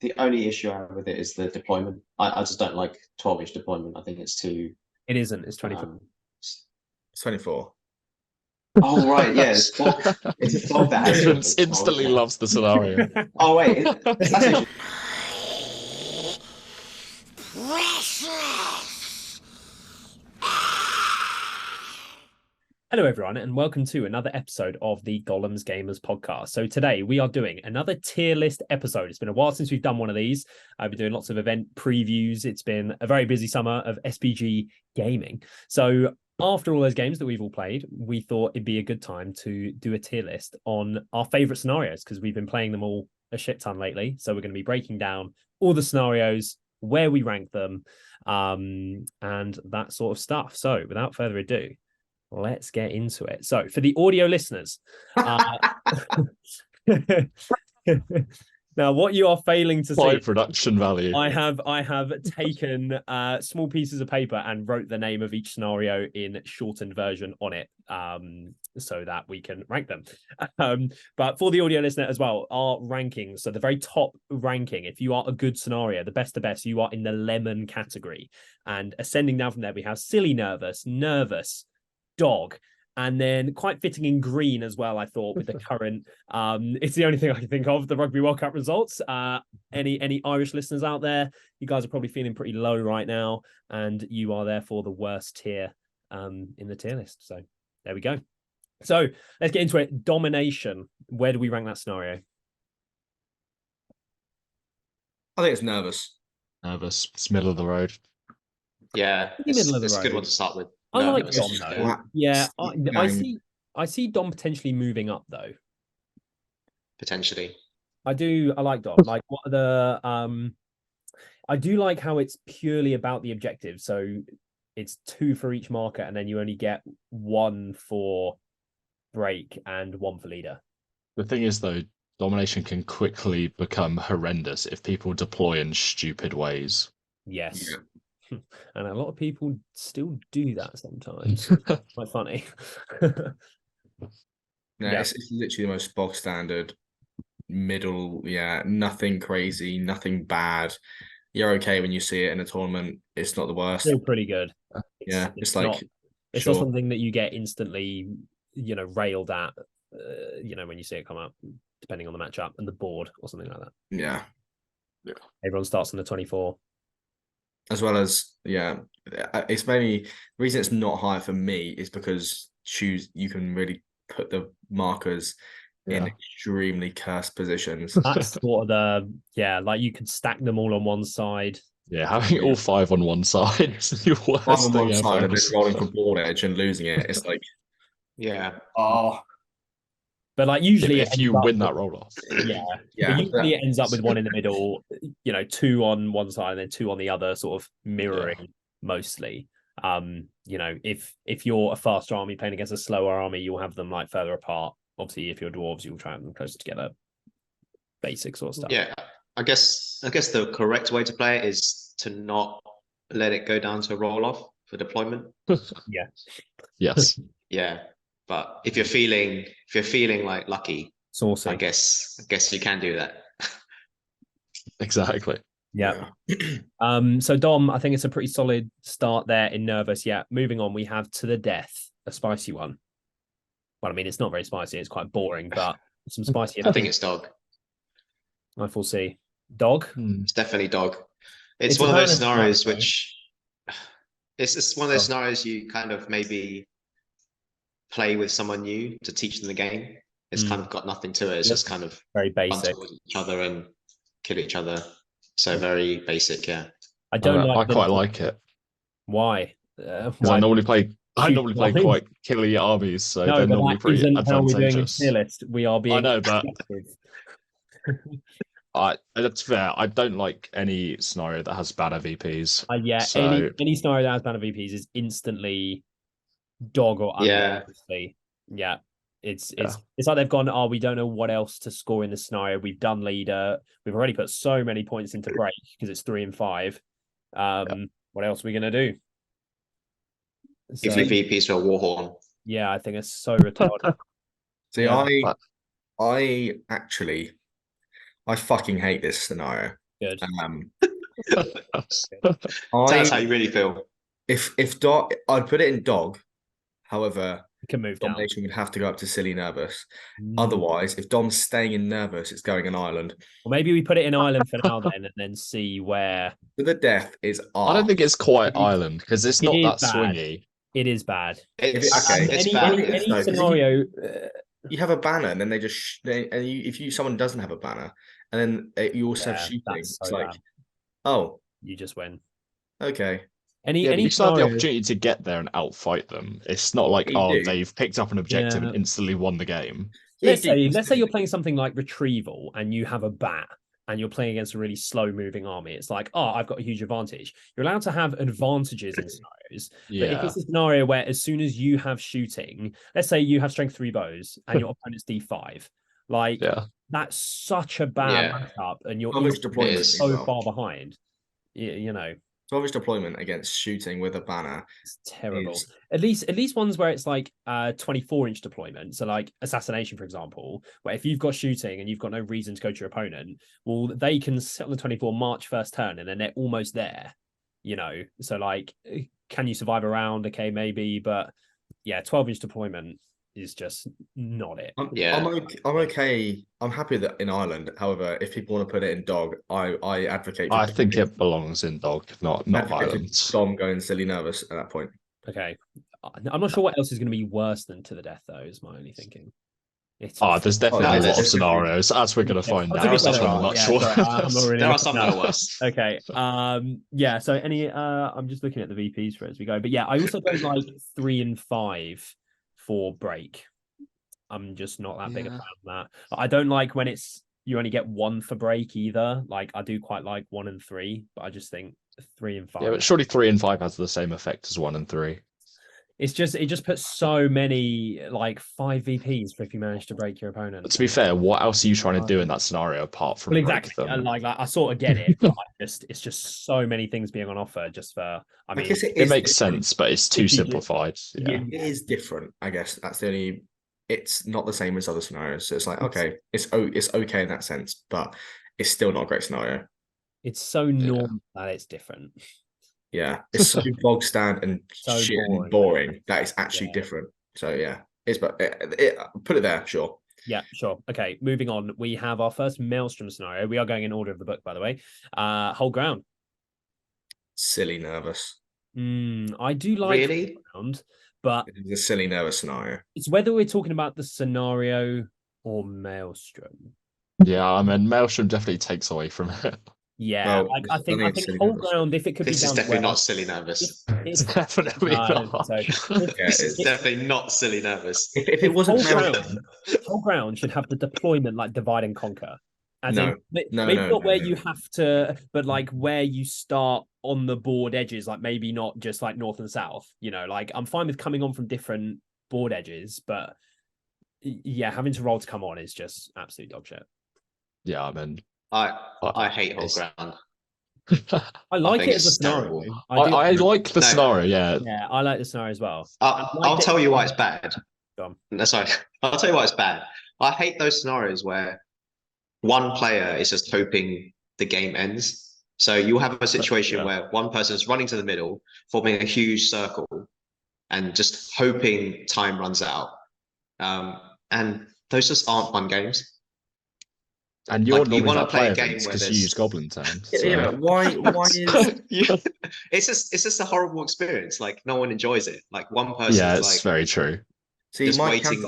the only issue I have with it is the deployment. I just don't like 12-inch deployment. I think it's too. It isn't. It's 24. It's 24. Oh right, yeah, it's fog. It's a fog that has Vince instantly loves the scenario. Oh wait, Assassination. Hello, everyone, and welcome to another episode of the Gollum's Gamers podcast. So today we are doing another tier list episode. It's been a while since we've done one of these. I've been doing lots of event previews. It's been a very busy summer of SBG gaming. So after all those games that we've all played, we thought it'd be a good time to do a tier list on our favorite scenarios because we've been playing them all a shit ton lately. So we're going to be breaking down all the scenarios, where we rank them, and that sort of stuff. So without further ado, let's get into it. So for the audio listeners, now what you are failing to see, production value. I have taken small pieces of paper and wrote the name of each scenario in shortened version on it, so that we can rank them. But for the audio listener as well, our rankings, so the very top ranking, if you are a good scenario, the best of best, you are in the lemon category, and ascending down from there we have silly, nervous, dog, and then quite fitting in green as well, I thought, with the current it's the only thing I can think of, the Rugby World Cup results. Any Irish listeners out there, you guys are probably feeling pretty low right now, and you are therefore the worst tier in the tier list. So there we go. So let's get into it. Domination, where do we rank that scenario? I think it's nervous. It's middle of the road. Yeah, it's a good one to start with. I like it's Dom just though. good. Yeah, I see Dom potentially moving up though. Potentially. I like Dom. Like what are the I do like how it's purely about the objective. So it's 2 for each marker, and then you only get 1 for break and 1 for leader. The thing is though, domination can quickly become horrendous if people deploy in stupid ways. Yes. Yeah. And a lot of people still do that sometimes. Quite funny. It's literally the most bog standard middle. Yeah, nothing crazy, nothing bad. You're okay when you see it in a tournament. It's not the worst. Still pretty good. It's like it's not something that you get instantly, railed at, when you see it come up, depending on the matchup and the board or something like that. Yeah. Everyone starts on the 24. As well as, it's mainly the reason it's not higher for me is because you can really put the markers in extremely cursed positions. That's sort of like you could stack them all on one side. Yeah, having all 5 on one side is the worst 5 on thing one ever. side and then rolling for board edge and losing it. It's like, But like usually if you win that roll off. But usually it ends up with 1 in the middle, 2 on one side and then 2 on the other, sort of mirroring mostly. If you're a faster army playing against a slower army, you'll have them like further apart. Obviously, if you're dwarves, you'll try and have them closer together. Basic sort of stuff. Yeah, I guess the correct way to play it is to not let it go down to a roll off for deployment. Yeah. Yes. Yeah. But if you're feeling like lucky, saucy, I guess you can do that. Exactly. Yeah. So Dom, I think it's a pretty solid start there in nervous. Yeah. Moving on, we have to the death, a spicy one. Well, I mean, it's not very spicy. It's quite boring, but some spicy. I think it's dog. I foresee dog. It's definitely dog. It's one of those scenarios which it's one of those scenarios you kind of maybe play with someone new to teach them the game. It's kind of got nothing to it. It's just kind of very basic. With each other and kill each other. So very basic, yeah. I quite like it. Why? I normally play quite killy armies, so they're normally pretty advantageous. We are being. I know, but that's fair. I don't like any scenario that has banner VPs. Any scenario that has banner VPs is instantly dog or under. Yeah. It's like they've gone, we don't know what else to score in the scenario. We've done leader. We've already put so many points into break because it's 3 and 5. What else are we gonna do? Give your VPs to a warhorn. Yeah, I think it's so retarded. See, I fucking hate this scenario. Good. Tell us how you really feel. If dog, I'd put it in dog. However, It can move down. Domination would have to go up to silly nervous. Otherwise, if Dom's staying in nervous, it's going in Ireland. Well, maybe we put it in Ireland for now then, and then see where. So the death is I don't think it's quite Ireland because it's not that bad. swingy. It is bad. It's okay. It's Any bad. scenario. You have a banner, and then they just if someone doesn't have a banner, and then you also have shooting. It's like, oh, you just win. Okay. But you still have the opportunity to get there and outfight them. It's not like they've picked up an objective and instantly won the game. Let's say you're playing something like Retrieval and you have a bat and you're playing against a really slow moving army. It's like, oh, I've got a huge advantage. You're allowed to have advantages in scenarios. But if it's a scenario where as soon as you have shooting, let's say you have strength 3 bows and your opponent's D5, like that's such a bad matchup and you're so far behind. You know. Salvage deployment against shooting with a banner. It's terrible. At least ones where it's like 24-inch deployment. So like Assassination, for example, where if you've got shooting and you've got no reason to go to your opponent, well, they can sit on the 24 March first turn and then they're almost there. You know, so like, can you survive a round? Okay, maybe, but yeah, 12-inch deployment is just not it. I'm okay. I'm happy that in Ireland. However, if people want to put it in dog, I advocate. I think it belongs in dog, not Ireland. Dom going silly nervous at that point. Okay, I'm not sure what else is going to be worse than to the death though. Is my only thinking. There's definitely a lot of scenarios, as we're going to find out. There are some that are worse. Okay. Yeah. So I'm just looking at the VPs for it as we go, but yeah, I also don't like 3 and 5 for break. I'm just not that big a fan of that. I don't like when you only get 1 for break either. Like I do quite like 1 and 3, but I just think 3 and 5. Yeah, but surely 3 and 5 has the same effect as 1 and 3. It just puts so many like 5 VPs for if you manage to break your opponent. But to be fair, what else are you trying to do in that scenario apart from exactly break them? like I sort of get it, but it's just so many things being on offer just for. I mean, it makes sense, but it's too simplified. It is different. I guess that's the only. It's not the same as other scenarios. So it's like okay, it's okay in that sense, but it's still not a great scenario. It's so normal that it's different. Yeah, it's so bog stand and so boring that it's actually different. So yeah, put it there, sure. Yeah, sure. Okay, moving on. We have our first Maelstrom scenario. We are going in order of the book, by the way. Hold ground. Silly nervous. I do like hold ground, but it's a silly nervous scenario. It's whether we're talking about the scenario or Maelstrom. Yeah, I mean Maelstrom definitely takes away from it. Yeah, well, I think hold ground if it could this be. This is definitely not silly nervous. It's definitely not. This is definitely not silly nervous. If it wasn't hold ground should have the deployment like divide and conquer. Maybe not where you have to, but like where you start on the board edges, like maybe not just like north and south. You know, like I'm fine with coming on from different board edges, but yeah, having to roll to come on is just absolute dog shit. Yeah, I mean. I hate hold ground. I like it as a scenario. I like the scenario, yeah. Yeah, I like the scenario as well. I'll tell you why it's bad. Sorry, I'll tell you why it's bad. I hate those scenarios where one player is just hoping the game ends. So you'll have a situation where one person is running to the middle, forming a huge circle, and just hoping time runs out. And those just aren't fun games. And you're you want to play a game because you use Goblin Town. So. Yeah, why is it's just a horrible experience. Like no one enjoys it. Like one person. Yeah, it's very true. See, my waiting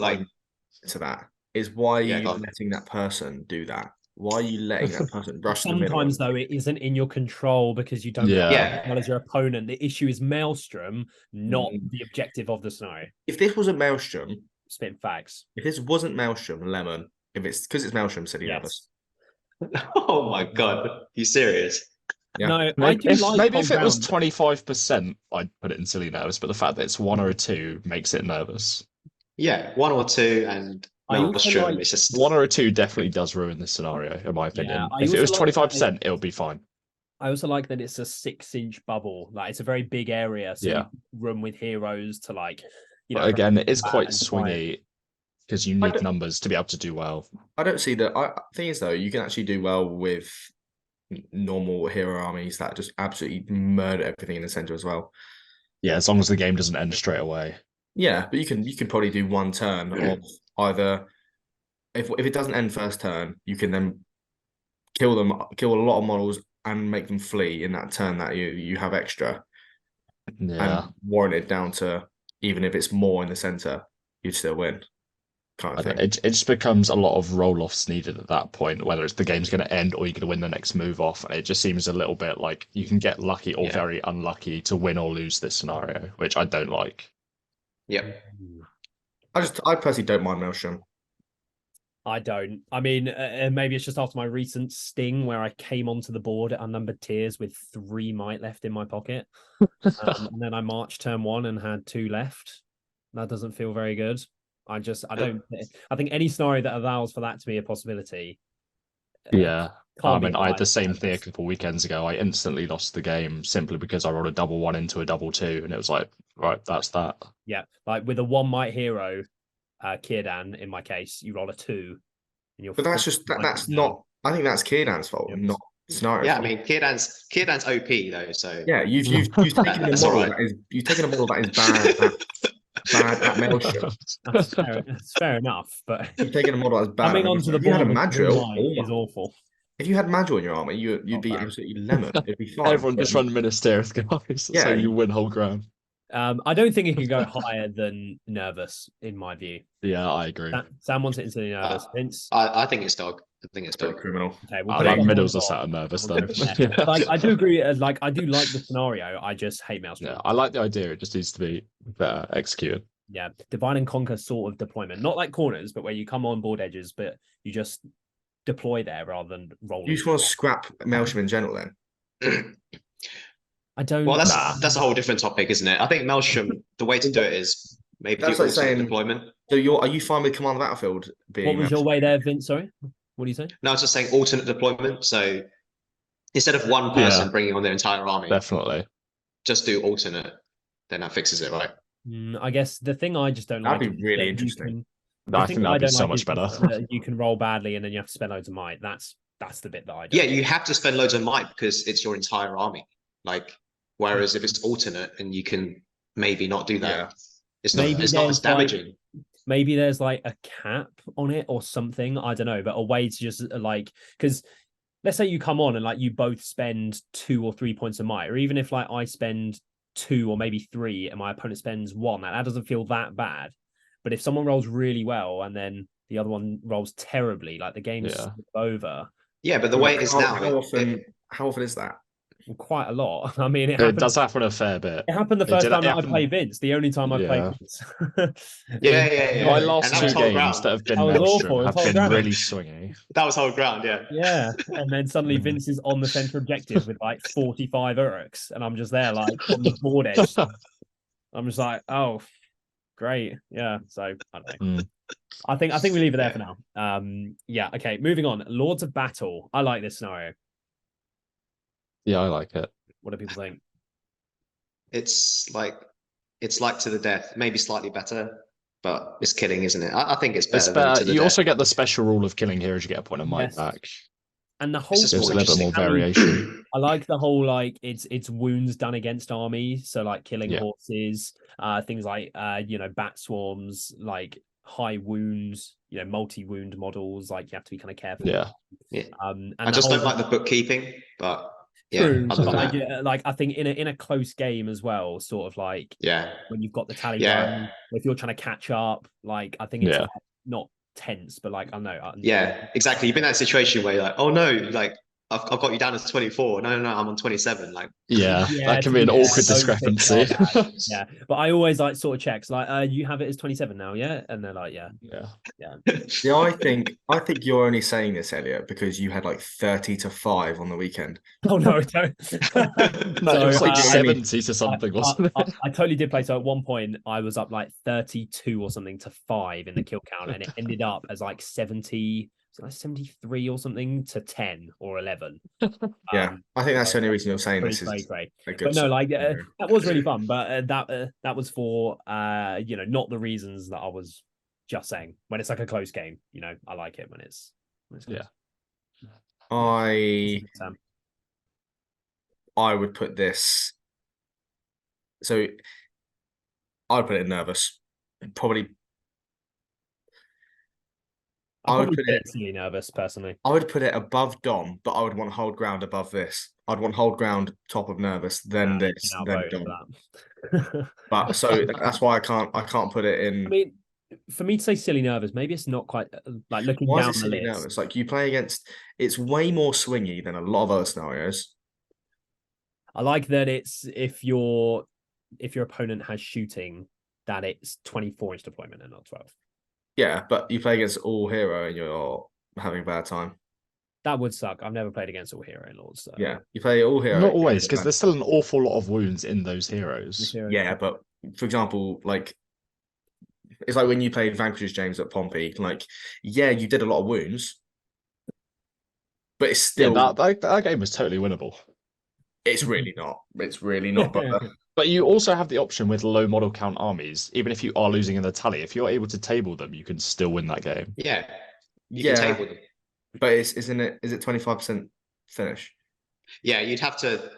to that is why are you letting that person do that? Why are you letting that person rush the middle? Sometimes though it isn't in your control because you don't acknowledge your opponent. The issue is Maelstrom, not the objective of the scenario. If this wasn't Maelstrom, spitting facts. If this wasn't Maelstrom, Lemon. If it's because it's Maelstrom, said he nervous. Oh my god, you serious? Yeah. No, maybe if it was 25%, I'd put it in silly nervous. But the fact that it's 1 or 2 makes it nervous. Yeah, 1 or 2, and Maelstrom. It's just 1 or 2 definitely does ruin this scenario, in my opinion. If it was 25%, it'll be fine. I also like that it's a 6-inch bubble. Like it's a very big area, so room with heroes to like. But again, it is quite swingy. Because you need numbers to be able to do well. I don't see that. Thing is, though, you can actually do well with normal hero armies that just absolutely murder everything in the center as well. Yeah, as long as the game doesn't end straight away. Yeah, but you can probably do one turn of either if it doesn't end first turn, you can then kill a lot of models and make them flee in that turn that you have extra. Yeah. And warrant it down to even if it's more in the center, you'd still win. Kind of thing. It just becomes a lot of roll-offs needed at that point, whether it's the game's going to end or you're going to win the next move off. And it just seems a little bit like you can get lucky or very unlucky to win or lose this scenario, which I don't like. Yep. I personally don't mind Maelstrom. I don't. I mean, maybe it's just after my recent sting where I came onto the board at unnumbered tiers with 3 might left in my pocket. And then I marched turn 1 and had 2 left. That doesn't feel very good. I think any scenario that allows for that to be a possibility. Yeah. I mean, I had the high same thing a purpose. couple of weekends ago. I instantly lost the game simply because I rolled a double 1 into a double 2, and it was like, right, that's that. Yeah, like with a 1 might hero, Kirdan in my case, you roll a 2. And you're But that's not. I think that's Kierdan's fault, not scenario. Yeah, I mean, Kirdan's OP though, so yeah, you've taken a model that is bad at Maelstrom. That's fair enough, but You've taken a model that's bad. coming onto the if you had a board with Madrill, is awful. If you had Madrill in your army, you'd be absolutely lemon. It'd be fine. Everyone just run Ministerious guys, so you win whole ground. I don't think it can go higher than Nervous, in my view. Yeah, I agree. Sam wants it instantly Nervous. Vince? I think it's Dog. I think it's Dog. Criminal. Okay, I think Middles are sat Nervous though. Yeah. Like, I do agree. Like, I do like the scenario. I just hate Maelstrom. Yeah, I like the idea. It just needs to be better executed. Yeah, divide and conquer sort of deployment, not like corners, but where you come on board edges, but you just deploy there rather than roll. You just want to scrap Maelstrom in general, then? I don't. Well, that's a whole different topic, isn't it? I think Maelstrom, the way to do it is maybe That's do like saying deployment. So are you fine with Command of the Battlefield being? What was your way there, Vince? Sorry, what do you say? No, I was just saying alternate deployment. So instead of one person bringing on their entire army, definitely just do alternate. Then that fixes it, right? I guess the thing I just don't That'd like. That'd be really interesting. I think that'd be so much better. You can roll badly and then you have to spend loads of might. That's the bit that I don't. Yeah, you have to spend loads of might because it's your entire army. Like, whereas if it's alternate and you can maybe not do that, it's not as damaging. Maybe there's like a cap on it or something. I don't know, but a way to just like, because let's say you come on and like you both spend 2 or 3 points of might, or even if like I spend 2 or maybe 3 and my opponent spends 1, that doesn't feel that bad. But if someone rolls really well and then the other one rolls terribly, like the game's over. Yeah, but the way it is now, how often is that? Quite a lot. I mean, it does happen a fair bit. It happened the first time that I played Vince. The only time I played Vince. My last 2 games that have been Maelstrom have been really swingy. That was whole ground, yeah. Yeah, and then suddenly Vince is on the center objective with like 45 Uruks, and I'm just there like on the board edge. I'm just like, oh, great, yeah. So I don't know. I think we leave it there for now. Yeah, okay. Moving on. Lords of Battle. I like this scenario. Yeah, I like it. What do people think? It's like to the death, maybe slightly better, but it's killing, isn't it? I think it's better. It's better. You also get the special rule of killing heroes. You get a point of might back. And the whole there's a little bit more variation. I like the whole like it's wounds done against armies, so like killing horses, things like bat swarms, like high wounds, multi-wound models. Like you have to be kind of careful. Yeah. And I just don't like the bookkeeping, but. True, but I think in a close game as well, sort of like when you've got the tally done, if you're trying to catch up, like I think it's not tense, but like I know. Yeah, exactly. You've been in that situation where you're like, oh no, like I've got you down as 24. No, I'm on 27. Like that can be an awkward discrepancy. Yeah, but I always like sort of checks like you have it as 27 now, yeah, and they're like yeah. See, I think you're only saying this, Elliot, because you had like 30-5 on the weekend. Oh no, don't. No, it was like 70 to something, wasn't it? I totally did play. So at one point I was up like 32 or something to 5 in the kill count, and it ended up as like 70. Like 73 or something to 10 or 11. I think that's the only reason you're saying this is great. But no, like that was really fun. But that was for not the reasons that I was just saying. When it's like a close game, I like it when it's close. I I would put this. So I would put it nervous. Probably. I would put it silly nervous personally. I would put it above Dom, but I would want hold ground above this. I'd want hold ground top of nervous, then this, then Dom. But so that's why I can't put it in. I mean, for me to say silly nervous, maybe it's not quite like looking Why down is it the silly list. nervous? Like you play against, it's way more swingy than a lot of other scenarios. I like that it's if your opponent has shooting, that it's 24-inch deployment and not 12. Yeah, but you play against all hero and you're having a bad time. That would suck. I've never played against all hero lords. So. Yeah, you play all hero. Not always, because there's still an awful lot of wounds in those heroes. Yeah, but for example, like it's like when you played Vanquishes James at Pompey. Like, yeah, you did a lot of wounds, but it's still that game was totally winnable. It's really not. It's really not. But you also have the option with low model count armies, even if you are losing in the tally, if you're able to table them, you can still win that game. Yeah. You can table them. But is it 25% finish? Yeah, you'd have to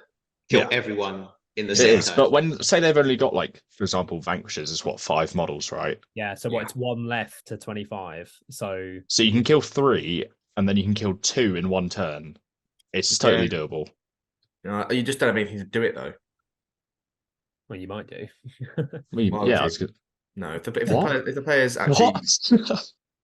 kill everyone in the same turn. But when say they've only got, like, for example, Vanquishes is 5 models, right? Yeah, so it's 1 left to 25. So you can kill 3 and then you can kill 2 in 1 turn. It's totally doable. You just don't have anything to do it though. Well, you might do. No, if the players actually.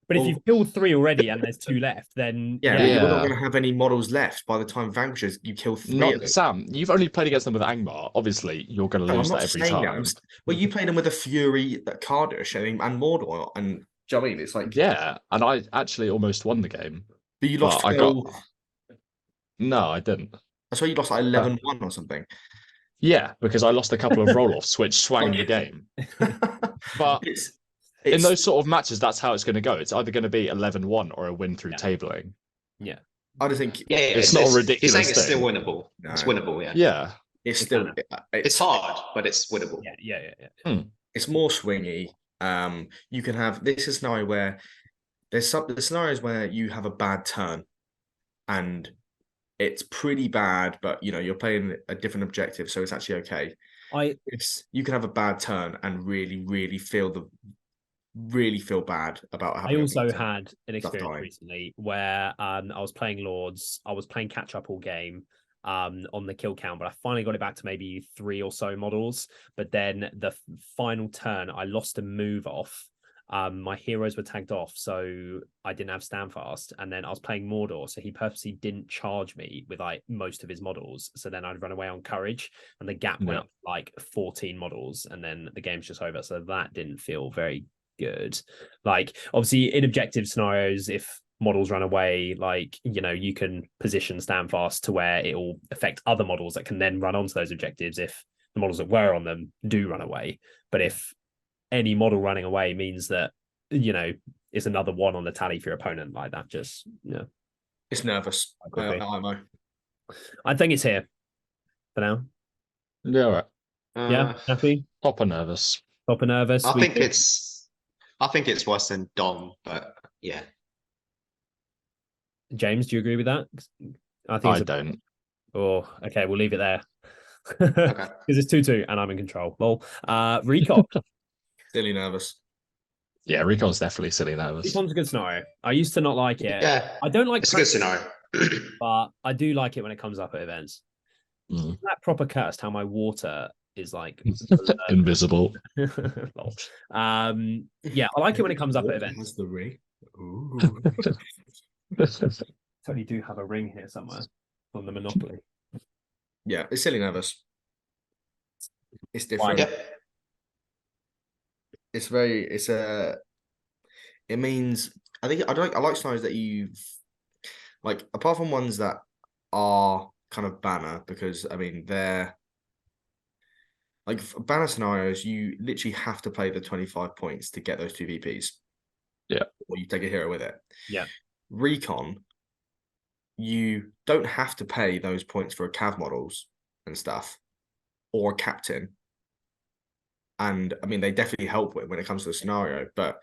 But if you've killed 3 already and there's 2 left, then you're not going to have any models left by the time Vanquishes. You kill 3. Sam, you've only played against them with Angmar. Obviously, you're going to lose that every time. Well, you played them with a Fury, Kardush, and Mordor, and do you know what I mean? It's like and I actually almost won the game. But you lost. No, I didn't. That's why you lost like 11-1 or something. Yeah, because I lost a couple of roll-offs, which swung the game. But in those sort of matches, that's how it's going to go. It's either going to be 11-1 or a win through tabling. Yeah. I don't think... It's not a ridiculous thing. You're saying it's thing. still winnable. No. It's winnable, yeah. Yeah. It's still... It's hard, but it's winnable. Yeah. It's more swingy. You can have... This is a scenario where... There's scenarios where you have a bad turn and... It's pretty bad, but you're playing a different objective, so it's actually okay. You can have a bad turn and really, really feel bad about having. I also had an experience recently where I was playing Lords. I was playing catch up all game on the kill count, but I finally got it back to maybe 3 or so models. But then the final turn, I lost a move off. My heroes were tagged off, so I didn't have Standfast, and then I was playing Mordor, so he purposely didn't charge me with like most of his models, so then I'd run away on courage, and the gap went up like 14 models, and then the game's just over. So that didn't feel very good. Like obviously in objective scenarios, if models run away, like you can position Standfast to where it will affect other models that can then run onto those objectives if the models that were on them do run away. But if any model running away means that it's another 1 on the tally for your opponent, like that just it's nervous. I think it's here for now. Yeah, all right. Happy? Proper nervous. I think it's worse than Dom, but yeah. James, do you agree with that? I don't. Oh, okay, we'll leave it there. Okay. Because it's 2-2 and I'm in control. Well, Recon. Silly nervous. Yeah, Recon's definitely silly nervous. Recon's a good scenario. I used to not like it. Yeah. I don't like it's a good scenario. But I do like it when it comes up at events. Isn't that proper cursed how my water is like invisible? Yeah, I like it when it comes up at events. Has the ring? Ooh. Totally do have a ring here somewhere on the Monopoly. Yeah, it's silly nervous. It's different. Yeah. It means I like scenarios that you've like, apart from ones that are kind of banner, because I mean they're like banner scenarios, you literally have to play the 25 points to get those 2 VPs. Yeah. Or you take a hero with it. Yeah. Recon, you don't have to pay those points for a cav models and stuff or a captain. And I mean, they definitely help when it comes to the scenario, but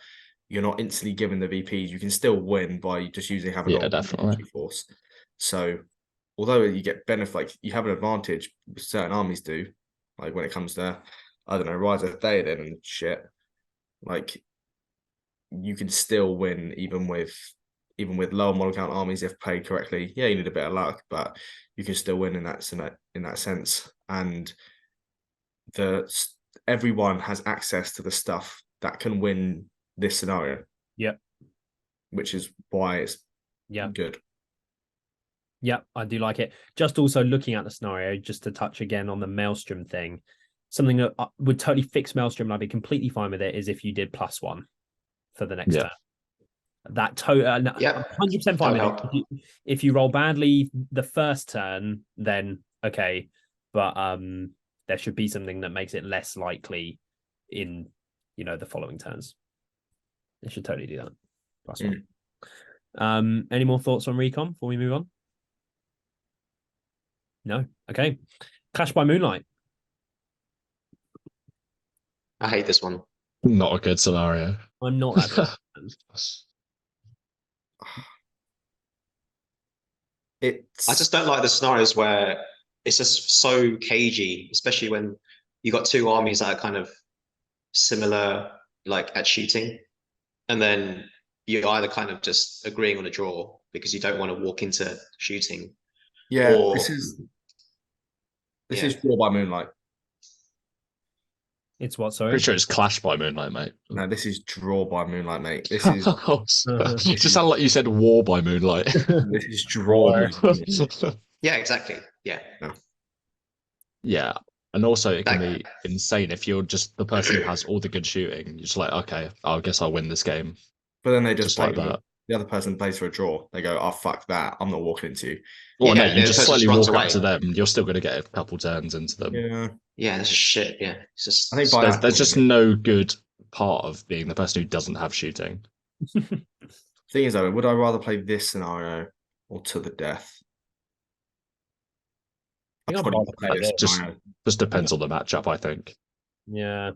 you're not instantly given the VPs. You can still win by just using having definitely force. So although you get benefit, like you have an advantage, certain armies do, like when it comes to, I don't know, Rise of Theoden and shit, like you can still win even with lower model count armies if played correctly. Yeah, you need a bit of luck, but you can still win in that sense. And everyone has access to the stuff that can win this scenario. Yep. Which is why it's good. Yeah, I do like it. Just also looking at the scenario, just to touch again on the Maelstrom thing, something that would totally fix Maelstrom and I'd be completely fine with it is if you did +1 for the next turn. That 100% fine with it. If you roll badly the first turn, then okay, but there should be something that makes it less likely in the following turns. It should totally do that. +1. Any more thoughts on Recon before we move on? No. Okay. Clash by Moonlight. I hate this one. Not a good scenario. I'm not that I just don't like the scenarios where it's just so cagey, especially when you got two armies that are kind of similar, like at shooting, and then you're either kind of just agreeing on a draw because you don't want to walk into shooting. Yeah, this is Draw by Moonlight. It's what, sorry? Pretty sure it's Clash by Moonlight, mate. No, this is Draw by Moonlight, mate. This is it just sounded like you said War by Moonlight. This is Draw. Yeah, exactly. Yeah. Yeah. And also it can be insane if you're just the person who has all the good shooting. You're just like, okay, I guess I'll win this game. But then they just like that. The other person plays for a draw. They go, oh, fuck that. I'm not walking into you. Well, no, you just slowly walk up to them. You're still going to get a couple turns into them. Yeah, this is shit. Yeah. It's just, I think there's just no good part of being the person who doesn't have shooting. Thing is, though, would I rather play this scenario or To the Death? Just depends on the matchup, I think. Yeah.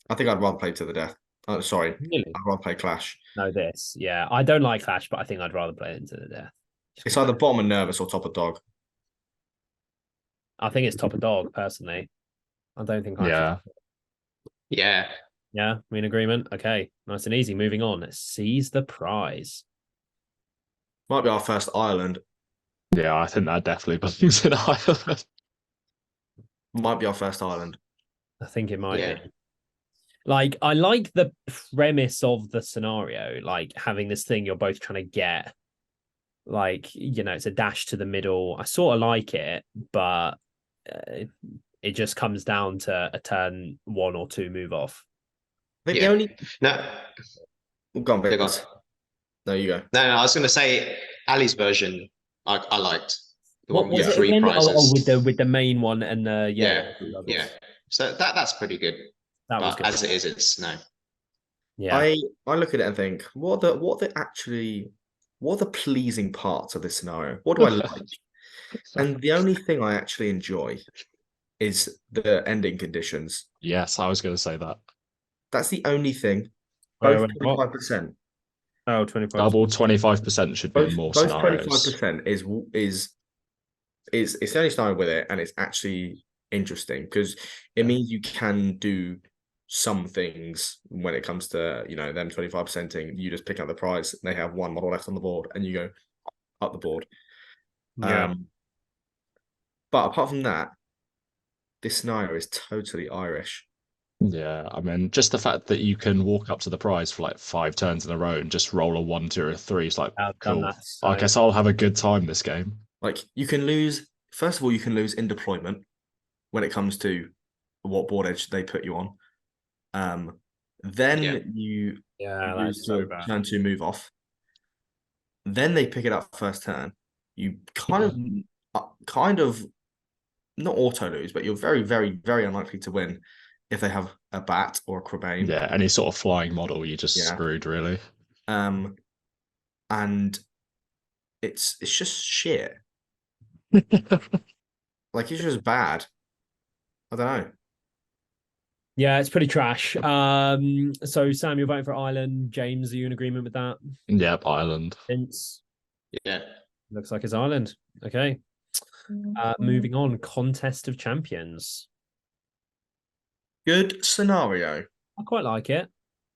I think I'd rather play To the Death. Oh, sorry. Really? I'd rather play Clash. No, this. Yeah. I don't like Clash, but I think I'd rather play it To the Death. It's either bottom of Nervous or top of Dog. I think it's top of Dog, personally. I don't think Yeah. Yeah, we in agreement? Okay. Nice and easy. Moving on. Seize the prize. Might be our first Ireland. Yeah, I think that definitely belongs in Ireland. Might be our first Ireland. I think it might be. Like, I like the premise of the scenario, like having this thing you're both trying to get. Like, it's a dash to the middle. I sort of like it, but it just comes down to a turn 1 or 2 move off. I think the only... No. Go on, Vic. No, you go. No, I was going to say Ali's version I liked. The what one was with it 3 again? prizes. With the main one and the yeah. So that's pretty good. That was good. As it is, it's no. Yeah. I look at it and think, what are the pleasing parts of this scenario? What do I like? And the only thing I actually enjoy is the ending conditions. Yes, I was going to say that. That's the only thing. Both 25%. Oh, 25%. Double 25% should be more scenarios. 25% is it's the only scenario with it, and it's actually interesting because it means you can do some things when it comes to them 25%ing. You just pick up the prize, and they have 1 model left on the board, and you go up the board. Yeah. But apart from that, this scenario is totally Irish. Yeah, I mean, just the fact that you can walk up to the prize for like 5 turns in a row and just roll a 1, 2, or 3 is like, cool. I guess I'll have a good time this game. Like, you can lose, first of all, you can lose in deployment when it comes to what board edge they put you on. Then you lose to turn 2 move off. Then they pick it up first turn. You kind of not auto lose, but you're very, very, very unlikely to win if they have a bat or a Crabane. Yeah, any sort of flying model, you're just screwed, really. And it's just shit. Like, it's just bad. I don't know. Yeah, it's pretty trash. So Sam, you're voting for Ireland. James, are you in agreement with that? Yep, Ireland. Vince? Yeah. Looks like it's Ireland. Okay. Moving on, Contest of Champions. Good scenario. I quite like it.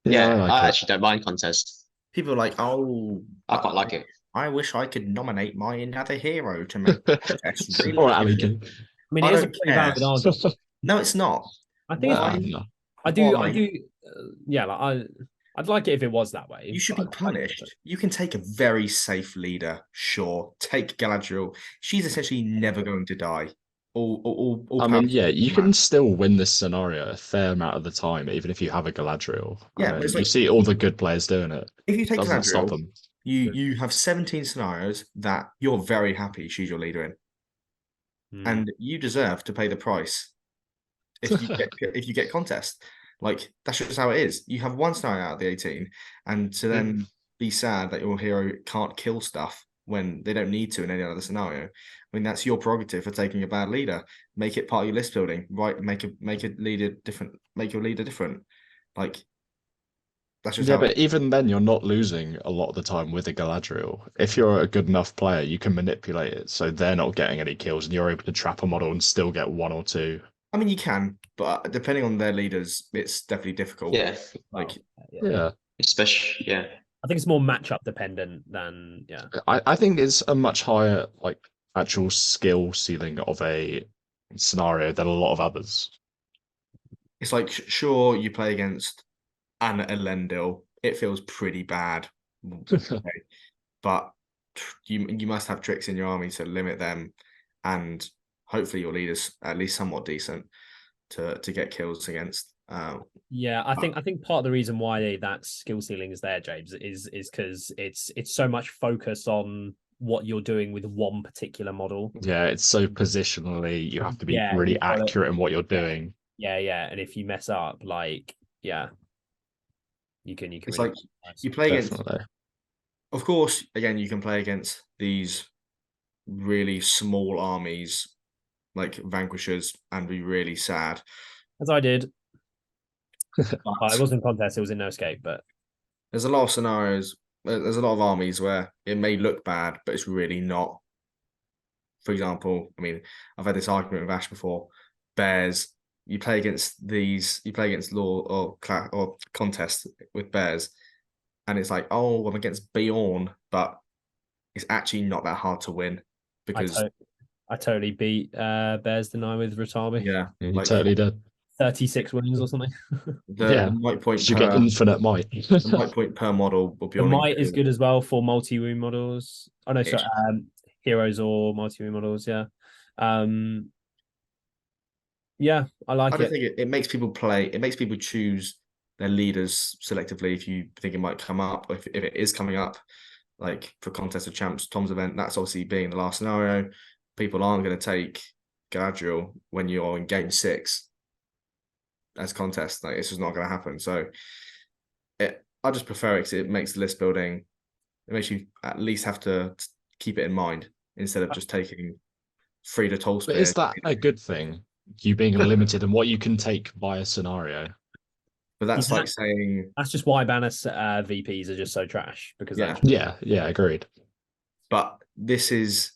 Yeah, I like I it. actually don't mind contest. People are like, oh, I quite like it. I wish I could nominate my another hero to make the contest really Or Ali good. can. I mean, I it is a don't pretty care. valid argument. No, it's not. I think Why? it's, No. I do, Why? yeah, like I'd like it if it was that way. You should be but I- punished. You can take a very safe leader, sure. Take Galadriel. She's essentially never going to die. All I mean, power yeah, to you man. can still win this scenario a fair amount of the time, even if you have a Galadriel. Yeah, And but it's you like- see all the good players doing it. If you take Doesn't stop Galadriel, them. you have 17 scenarios that you're very happy she's your leader in. Hmm. And you deserve to pay the price if you get contest. Like that's just how it is. You have one scenario out of the 18, and to then be sad that your hero can't kill stuff when they don't need to in any other scenario. I mean, that's your prerogative for taking a bad leader. Make it part of your list building, right? Make a leader different. Make your leader different. Like that's just Yeah, how but even then, you're not losing a lot of the time with a Galadriel. If you're a good enough player, you can manipulate it so they're not getting any kills, and you're able to trap a model and still get one or two. I mean, you can, but depending on their leaders, it's definitely difficult. Yeah, Like Yeah. especially I think it's more matchup dependent than I think it's a much higher like actual skill ceiling of a scenario than a lot of others. it's like sure you play against Anna Elendil, it feels pretty bad, okay. But you must have tricks in your army to limit them, and hopefully your leader's at least somewhat decent to get kills against. Yeah, I think part of the reason why that skill ceiling is there, James, is because it's so much focus on what you're doing with one particular model. Yeah, it's so positionally, you have to be really you've got accurate in what you're doing. Yeah, and if you mess up, like, yeah, you can. It's really like you play against. Definitely. Of course, again, you can play against these really small armies like Vanquishers and be really sad. as I did. But It wasn't contest; it was in No Escape. But there's a lot of scenarios. There's a lot of armies where it may look bad, but it's really not. For example, I mean, I've had this argument with Ash before. Bears, you play against law or contest with bears, and it's like, oh, I'm against Bjorn, but it's actually not that hard to win because I totally beat Bears Deny with Ratabi. yeah, You like totally did. 36 wins or something. the might point You get per infinite might. the might point per model will be The on might is good as well for multi-wound models. Oh no, sorry, Ish. heroes or multi-wound models. Yeah, yeah, I like I it. don't think it makes people play. It makes people choose their leaders selectively if you think it might come up, or if it is coming up, like for Contest of Champs, Tom's event, that's obviously being the last scenario. People aren't going to take Galadriel when you're in game 6 as contest. Like it's just not going to happen. So I just prefer it because it makes the list building. It makes you at least have to keep it in mind instead of just taking Frida Tolspear. But is that a good thing? You being limited in what you can take by a scenario. But that's like saying that's just why banner VPs are just so trash because yeah, agreed. But this is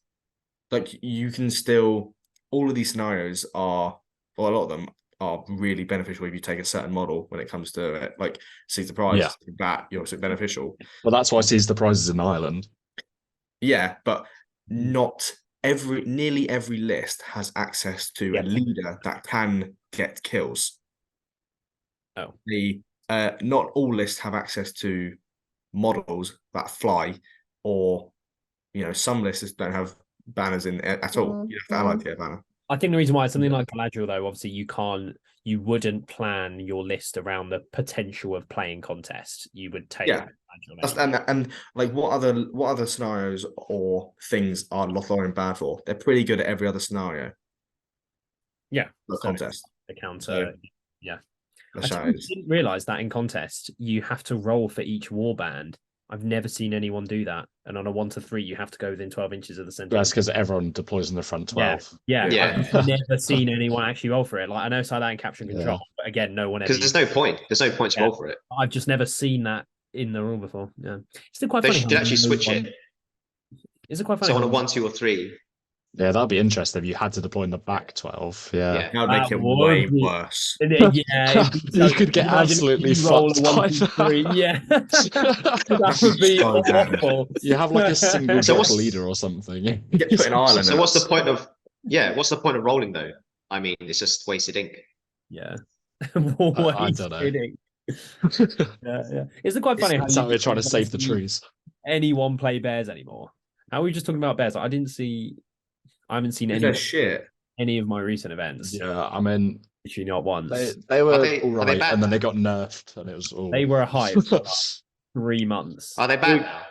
like you can still all of these scenarios are, or a lot of them are really beneficial if you take a certain model when it comes to it. Like Seize the Prize, that you're also beneficial. Well, that's why Seize the Prize is in Ireland. Yeah, but not nearly every list has access to a leader that can get kills. Oh, not all lists have access to models that fly, or some lists don't have banners in at all. You have to ally to a banner. I think the reason why it's something like Galadriel, though, obviously you wouldn't plan your list around the potential of playing contest. You would take and like what other scenarios or things are Lothlorien bad for? They're pretty good at every other scenario. Yeah, the contest. The counter. So, yeah. I didn't realize that in contest you have to roll for each warband. I've never seen anyone do that. And on a 1 to 3, you have to go within 12 inches of the center. That's because everyone deploys in the front 12. Yeah. I've never seen anyone actually roll for it. Like I know that in Capture and Control, but again, no one ever. Because there's no point. There's no point to roll for it. I've just never seen that in the rule before. Yeah, it's still quite funny. They should actually switch it. Is it quite funny? So on a 1, 2, or 3. Yeah, that'd be interesting if you had to deploy in the back 12. Yeah. That would make That it would way be- worse. Yeah, it'd be You could get imagine absolutely you roll a fucked 1, by 2, 3. that. Yeah, that would be So bad. awful. You have like a single So drop what's- leader or something. Get put in Ireland. So what's the point of what's the point of rolling though? I mean, it's just wasted ink. Yeah, I don't know. Kidding. Yeah. Is it quite funny how It's you out there trying to save the see trees. anyone play bears anymore? How are we just talking about bears? I haven't seen any of my recent events. Yeah, I mean, Literally not once. they were Are they all right, bad? and then they got nerfed, and it was all. They were a hype for like 3 months. Are they bad now?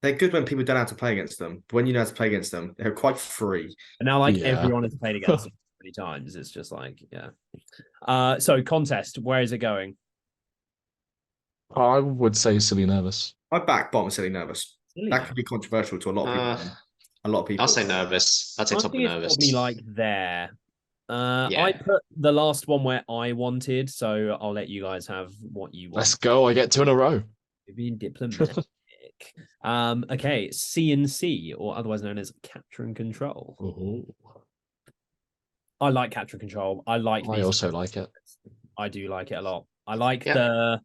They're good when people don't know how to play against them. But when you know how to play against them, they're quite free. And now like Yeah. everyone has played against them many times. It's just like, yeah. So contest, where is it going? I would say silly nervous. I back bottom silly nervous. Silly. That could be controversial to a lot of people. A lot of people. I'll say nervous. I'd say I top of think it's nervous. probably like there. I Yeah. put the last one where I wanted, so I'll let you guys have what you want. Let's go. I get 2 in a row. Being diplomatic. Okay, CNC, or otherwise known as capture and control. Ooh. I like capture and control. I I also like it. I do like it a lot. I like Yeah. the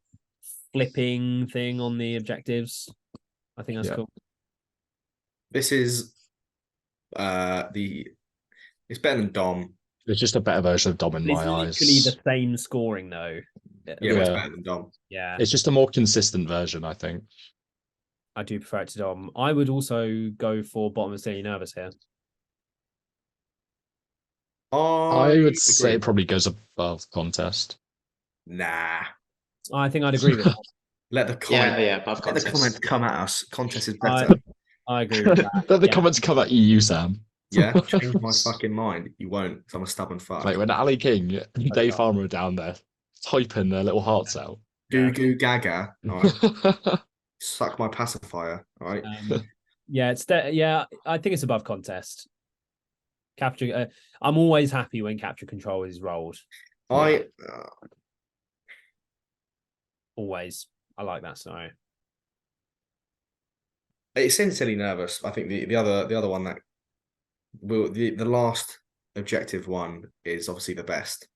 flipping thing on the objectives. I think that's Yeah. cool. This is it's better than Dom. It's just a better version of Dom in It's my literally eyes. the same scoring though. Yeah, it's Yeah. better than Dom. Yeah, It's just a more consistent version, I think. I do prefer it to Dom. I would also go for bottom of Silly Nervous here. I would say agree. it probably goes above contest. Nah. I think I'd agree with that. Let the comment. Yeah, above Let the contest. comments come at us. Contest is I- better. I agree with that. Let the yeah. comments come at you, Sam. Yeah, change my fucking mind. You won't. 'Cause I'm a stubborn fuck. Like when Ali King and Dave Farmer are down there typing their little hearts out. Goo goo gaga. All right. Suck my pacifier. All right. Yeah, I think it's above contest. Capture. I'm always happy when capture control is rolled. Always. I like that scenario. It's in silly nervous. I think the other one that will the last objective one is obviously the best.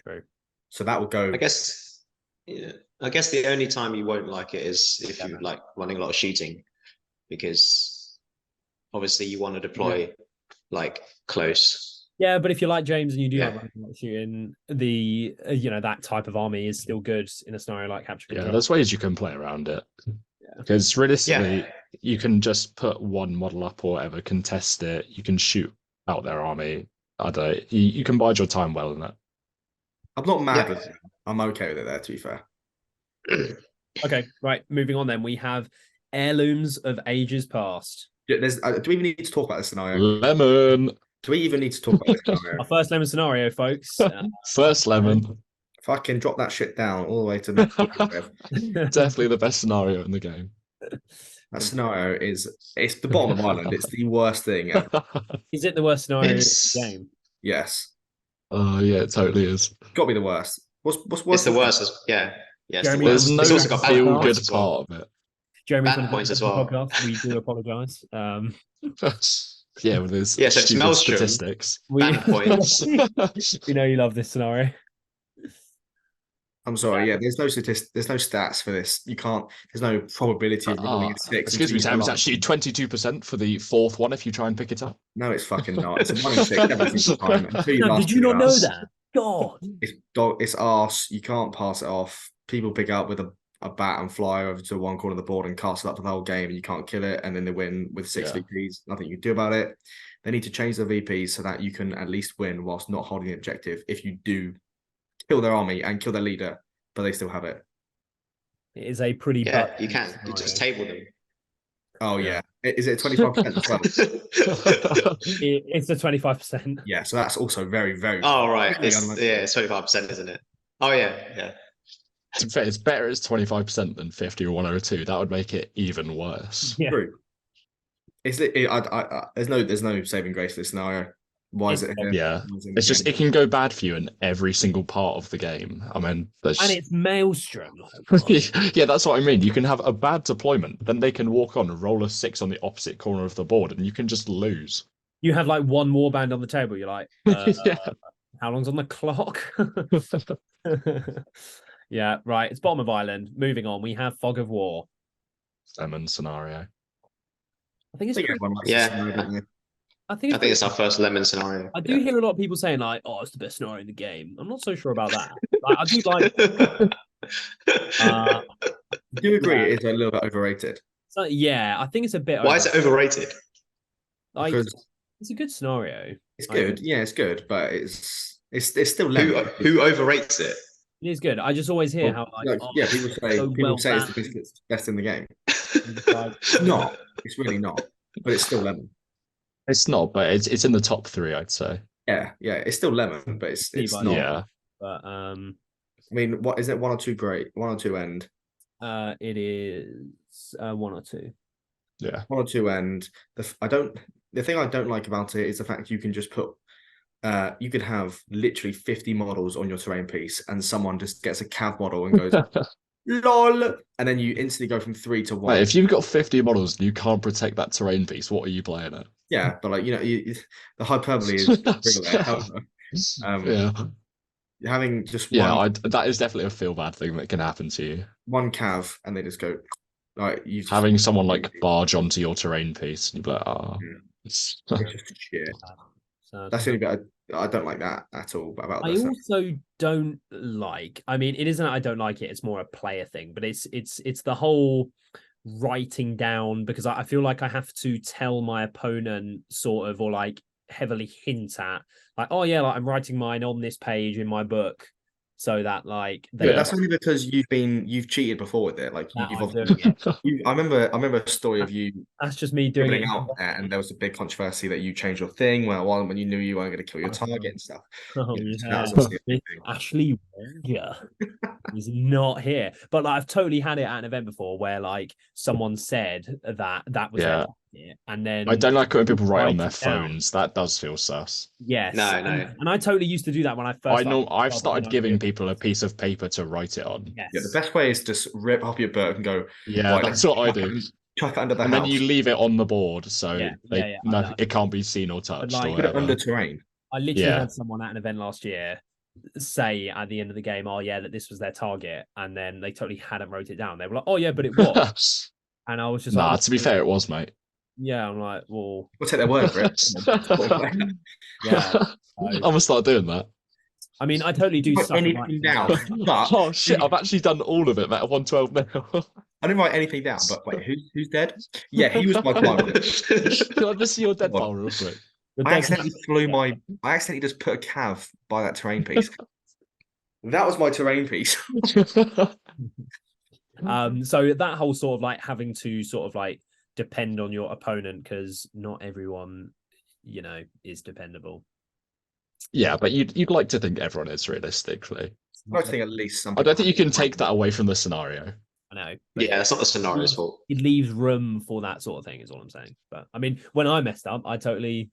True. So that will go. I guess the only time you won't like it is if you like running a lot of shooting, because obviously you want to deploy like close. Yeah, but if you like James and you do Yeah. like running a lot of shooting, the that type of army is still good in a scenario like capture Yeah, control. there's ways you can play around it. Because realistically, you can just put one model up or whatever, contest it. You can shoot out their army. I don't know. You can bide your time well in it. I'm not mad Yeah. with it. I'm okay with it there, to be fair. Okay, right. Moving on then. We have Heirlooms of Ages Past. Do we even need to talk about this scenario? Lemon. Do we even need to talk about this scenario? Our first lemon scenario, folks. First lemon. Fucking drop that shit down all the way to Definitely the best scenario in the game. that scenario it's the bottom of the island. It's the worst thing ever. Is it the worst scenario in It's- the game? Yes. Oh yeah, it totally is. Gotta be the worst. What's worse? It's the than worst. that? Yeah, it's Jeremy, the There's worst. no It's also got bad feel points good as well. part of it. Jeremy, Bad from the points as well. podcast, we do apologise. Yeah, with his Yeah, so it's stupid Maelstrom. statistics. We, Bad points. we know you love this scenario. I'm sorry. Yeah, there's no stats for this. You can't. There's no probability of rolling a 6. Excuse me, until Sam. you It's roll. actually 22% for the fourth one if you try and pick it up. No, it's fucking not. It's a 1 in 6 every single time. Until you No, last did you not two know rounds. that? God. It's arse. You can't pass it off. People pick it up with a bat and fly over to one corner of the board and cast it up for the whole game, and you can't kill it, and then they win with 6 Yeah. VPs. Nothing you can do about it. They need to change the VPs so that you can at least win whilst not holding the objective. If you do kill their army and kill their leader, but they still have it. It is a pretty Yeah, bad you can. You just table them. Oh Yeah. yeah, is it 25% as well? It's a 25%. Yeah, so that's also very, very. Oh right, very it's unlikely. 25%, isn't it? Oh yeah. To be fair, it's better as 25% than 50 or 102. That would make it even worse. Yeah. True. There's no saving grace for this scenario. Why is it here? Yeah, Why is it in the it's just game? it can go bad for you in every single part of the game. I mean, And there's it's Maelstrom. Like, yeah, that's what I mean. You can have a bad deployment, then they can walk on and roll a 6 on the opposite corner of the board, and you can just lose. you have like one warband on the table. You're like, Yeah. how long's on the clock? Yeah, right. It's bottom of island. Moving on. We have Fog of War. Lemon scenario. I think it's I think pretty, everyone likes Yeah. this scenario, don't they? I think I think it's our first lemon scenario. I do hear a lot of people saying like, "Oh, it's the best scenario in the game." I'm not so sure about that. Like, I do like. I do agree Yeah. it is a little bit overrated. So, yeah, I think it's a bit. Why is it overrated? Like, Because it's a good scenario. it's I good. think. Yeah, it's good, but it's still Who lemon. who overrates it? It is good. I just always hear how like, oh, yeah, people say so well it's the balanced. best in the game. Like, It's not. It's really not. But it's still lemon. It's not, but it's in the top 3, I'd say. Yeah, it's still lemon, but it's Steve, I not. Yeah. But I mean, what is it? 1 or 2 great? 1 or 2 end? it is 1 or 2. Yeah. 1 or 2 end. The thing I don't like about it is the fact you can just put. You could have literally 50 models on your terrain piece, and someone just gets a cav model and goes, "Lol," and then you instantly go from 3 to 1. Mate, if you've got 50 models and you can't protect that terrain piece, what are you playing at? Yeah, but like the hyperbole is real there. However, Yeah. having just Yeah, that is definitely a feel bad thing that can happen to you. 1 cav and they just go like you just, Having someone like barge onto your terrain piece, and you'd be like, oh. it's just shit. So That's the only bit I don't like that at all about I this. also don't like. I mean, it isn't. I don't like it. It's more a player thing, but it's the whole writing down, because I feel like I have to tell my opponent sort of, or like heavily hint at, like, oh yeah, like I'm writing mine on this page in my book, so that like Yeah, that's only because you've cheated before with it. Like that you've I'm obviously, doing it. I remember a story of you That's just me doing it. dribbling out there, and there was a big controversy that you changed your thing when you knew you weren't going to kill your target and stuff. Oh, You know, so yeah. that was obviously a big thing. Ashley Wenger is not here. But like, I've totally had it at an event before where like someone said that was their target, and then I don't like it when people write on write their it down. phones. That does feel sus. Yes. No. And I totally used to do that when I first I've started started giving people a piece of paper to write it on. Yes. Yeah, the best way is just rip up your book and go. Yeah, right, that's what I do. Chuck it under the And house. then you leave it on the board, so it can't be seen or touched. like, or put it whatever. under terrain. I literally had someone at an event last year say at the end of the game, oh yeah, that this was their target, and then they totally hadn't wrote it down. They were like, oh yeah, but it was. And I was just nah, like, to be fair, it was, mate. Yeah, I'm like, well, We'll take their word for it. yeah. I'm gonna start doing that. I mean, I totally do Put stuff anything down. But oh shit, I've actually done all of it, mate. 112 now. I didn't write anything down, but wait, who's dead? Yeah, he was my client. Can I just see your dead file real quick? I accidentally I accidentally just put a cav by that terrain piece. That was my terrain piece. So that whole sort of like having to sort of like depend on your opponent, because not everyone, is dependable. Yeah, but you'd like to think everyone is, realistically. I think at least some. I don't think you can take that away from the scenario. I know. Yeah, it's not the scenario's fault. It leaves room for that sort of thing, is all I'm saying. But I mean, when I messed up, I totally,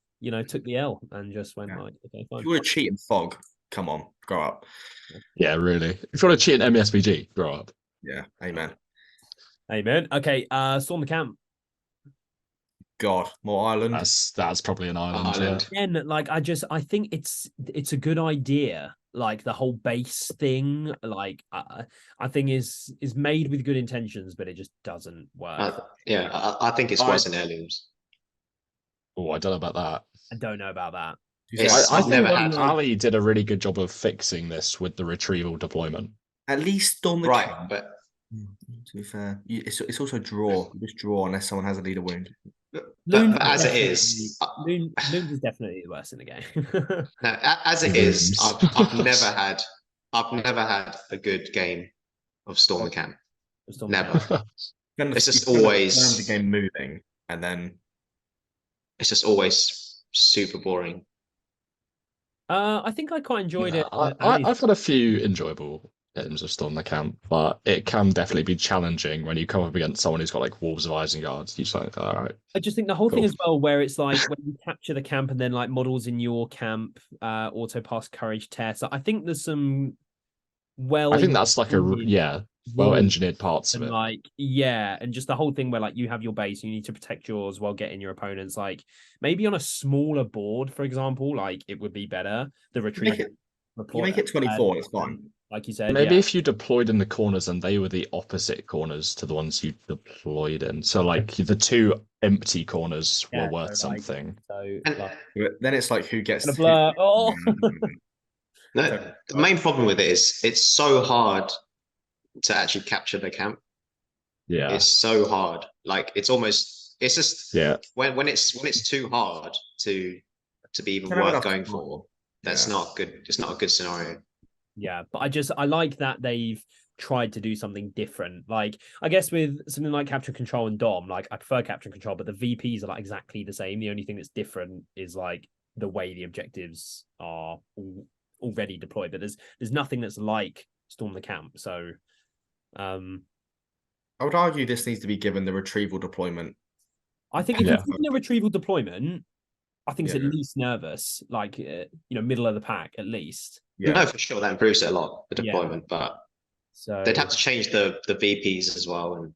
took the L and just went like, okay, fine. If you want to cheat in fog, come on, grow up. Yeah, really. If you want to cheat in MESBG, grow up. Yeah, amen. Amen. Okay, Storm the Camp. God, more island. That's probably an island. Yeah. Again, like I think it's a good idea. Like the whole base thing, like I think is made with good intentions, but it just doesn't work. I think it's worse than Heirlooms. Oh, I don't know about that. I don't know about that. I think Ali did a really good job of fixing this with the retrieval deployment. At least Storm the Camp. But to be fair, it's also draw. You just draw unless someone has a leader wound. But as it is, Loons is definitely the worst in the game. no, as it is, I've never had a good game of Storm the Camp. Never. It's just always the game moving, and then it's just always super boring. I think I quite enjoyed it. I've had a few enjoyable terms of Storm the Camp, but it can definitely be challenging when you come up against someone who's got like Wolves of Isengard. You're just like, all right. I just think the whole Cool. thing as well, where it's like when you capture the camp and then like models in your camp auto pass courage tests. I think there's some I think that's like well engineered parts of and it. like and just the whole thing where like you have your base, you need to protect yours while getting your opponents. Like maybe on a smaller board, for example, like it would be better. The retrieval. You make it 24, it's fine. Like you said, Maybe if you deployed in the corners and they were the opposite corners to the ones you deployed in. So like the two empty corners were worth something. Then it's like who gets to blur. Oh. No, the main problem with it is it's so hard to actually capture the camp. Yeah, it's so hard. Like it's just when it's too hard to be even worth going for. That's not good. It's not a good scenario. Yeah, but I like that they've tried to do something different. Like I guess with something like Capture Control and Dom, like I prefer Capture Control, but the VPs are like exactly the same. The only thing that's different is like the way the objectives are already deployed. But there's nothing that's like Storm the Camp. So I would argue this needs to be given the retrieval deployment. I think if you're given a retrieval deployment, I think it's at least nervous, like middle of the pack at least. Yeah, no, for sure that improves it a lot, the deployment, but they'd have to change the VPs as well, and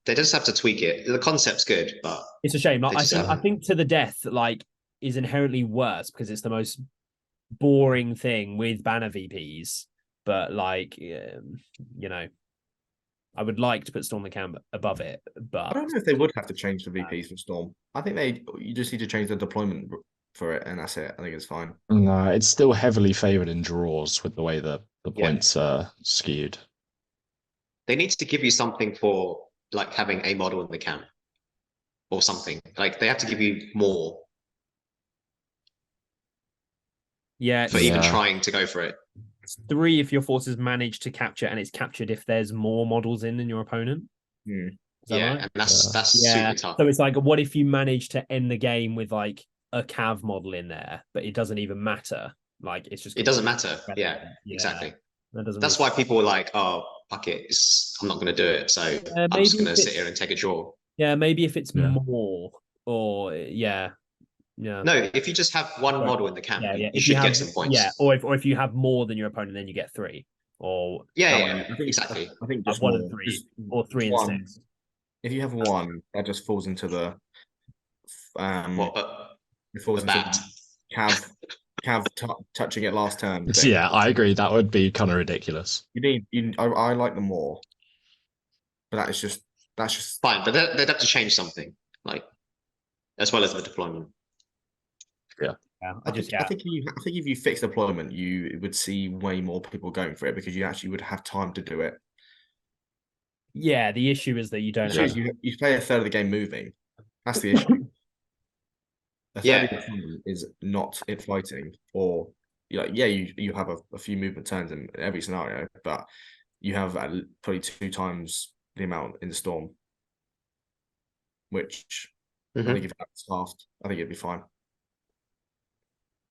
they just have to tweak it. The concept's good, but it's a shame. Like, I think to the death like is inherently worse because it's the most boring thing with banner VPs. But like I would like to put Storm the Camp above it, but I don't know if they would have to change the VPs for Storm. I think you just need to change the deployment for it, and that's it. I think it's fine. No, it's still heavily favored in draws with the way the points are skewed. They need to give you something for like having a model in the camp or something. Like they have to give you more. Yeah, for even trying to go for it. 3 if your forces manage to capture, and it's captured if there's more models in than your opponent. Yeah, right? And that's super tough. So it's like, what if you manage to end the game with like a cav model in there, but it doesn't even matter? Like it's just it doesn't matter. Yeah, exactly. That's why people are like, oh, fuck it, I'm not going to do it. So I'm just going to sit here and take a draw. Yeah, maybe if it's more, or No, if you just have one model in the camp, you should get some points. Yeah, or if you have more than your opponent, then you get 3. Or exactly. I think just 1 and 3, or 3 and 6. If you have 1, that just falls into the it falls into Cav touching it last turn. Yeah, I agree. That would be kind of ridiculous. I like them more, but that's just fine. But they'd have to change something, like as well as the deployment. Yeah, I think if you fix deployment, you would see way more people going for it because you actually would have time to do it. Yeah, the issue is that you don't have... You play a third of the game moving. That's the issue. A third of the game is not it fighting, or you have a few movement turns in every scenario, but you have probably 2 times the amount in the Storm, which I think if that's halved, I think it'd be fine.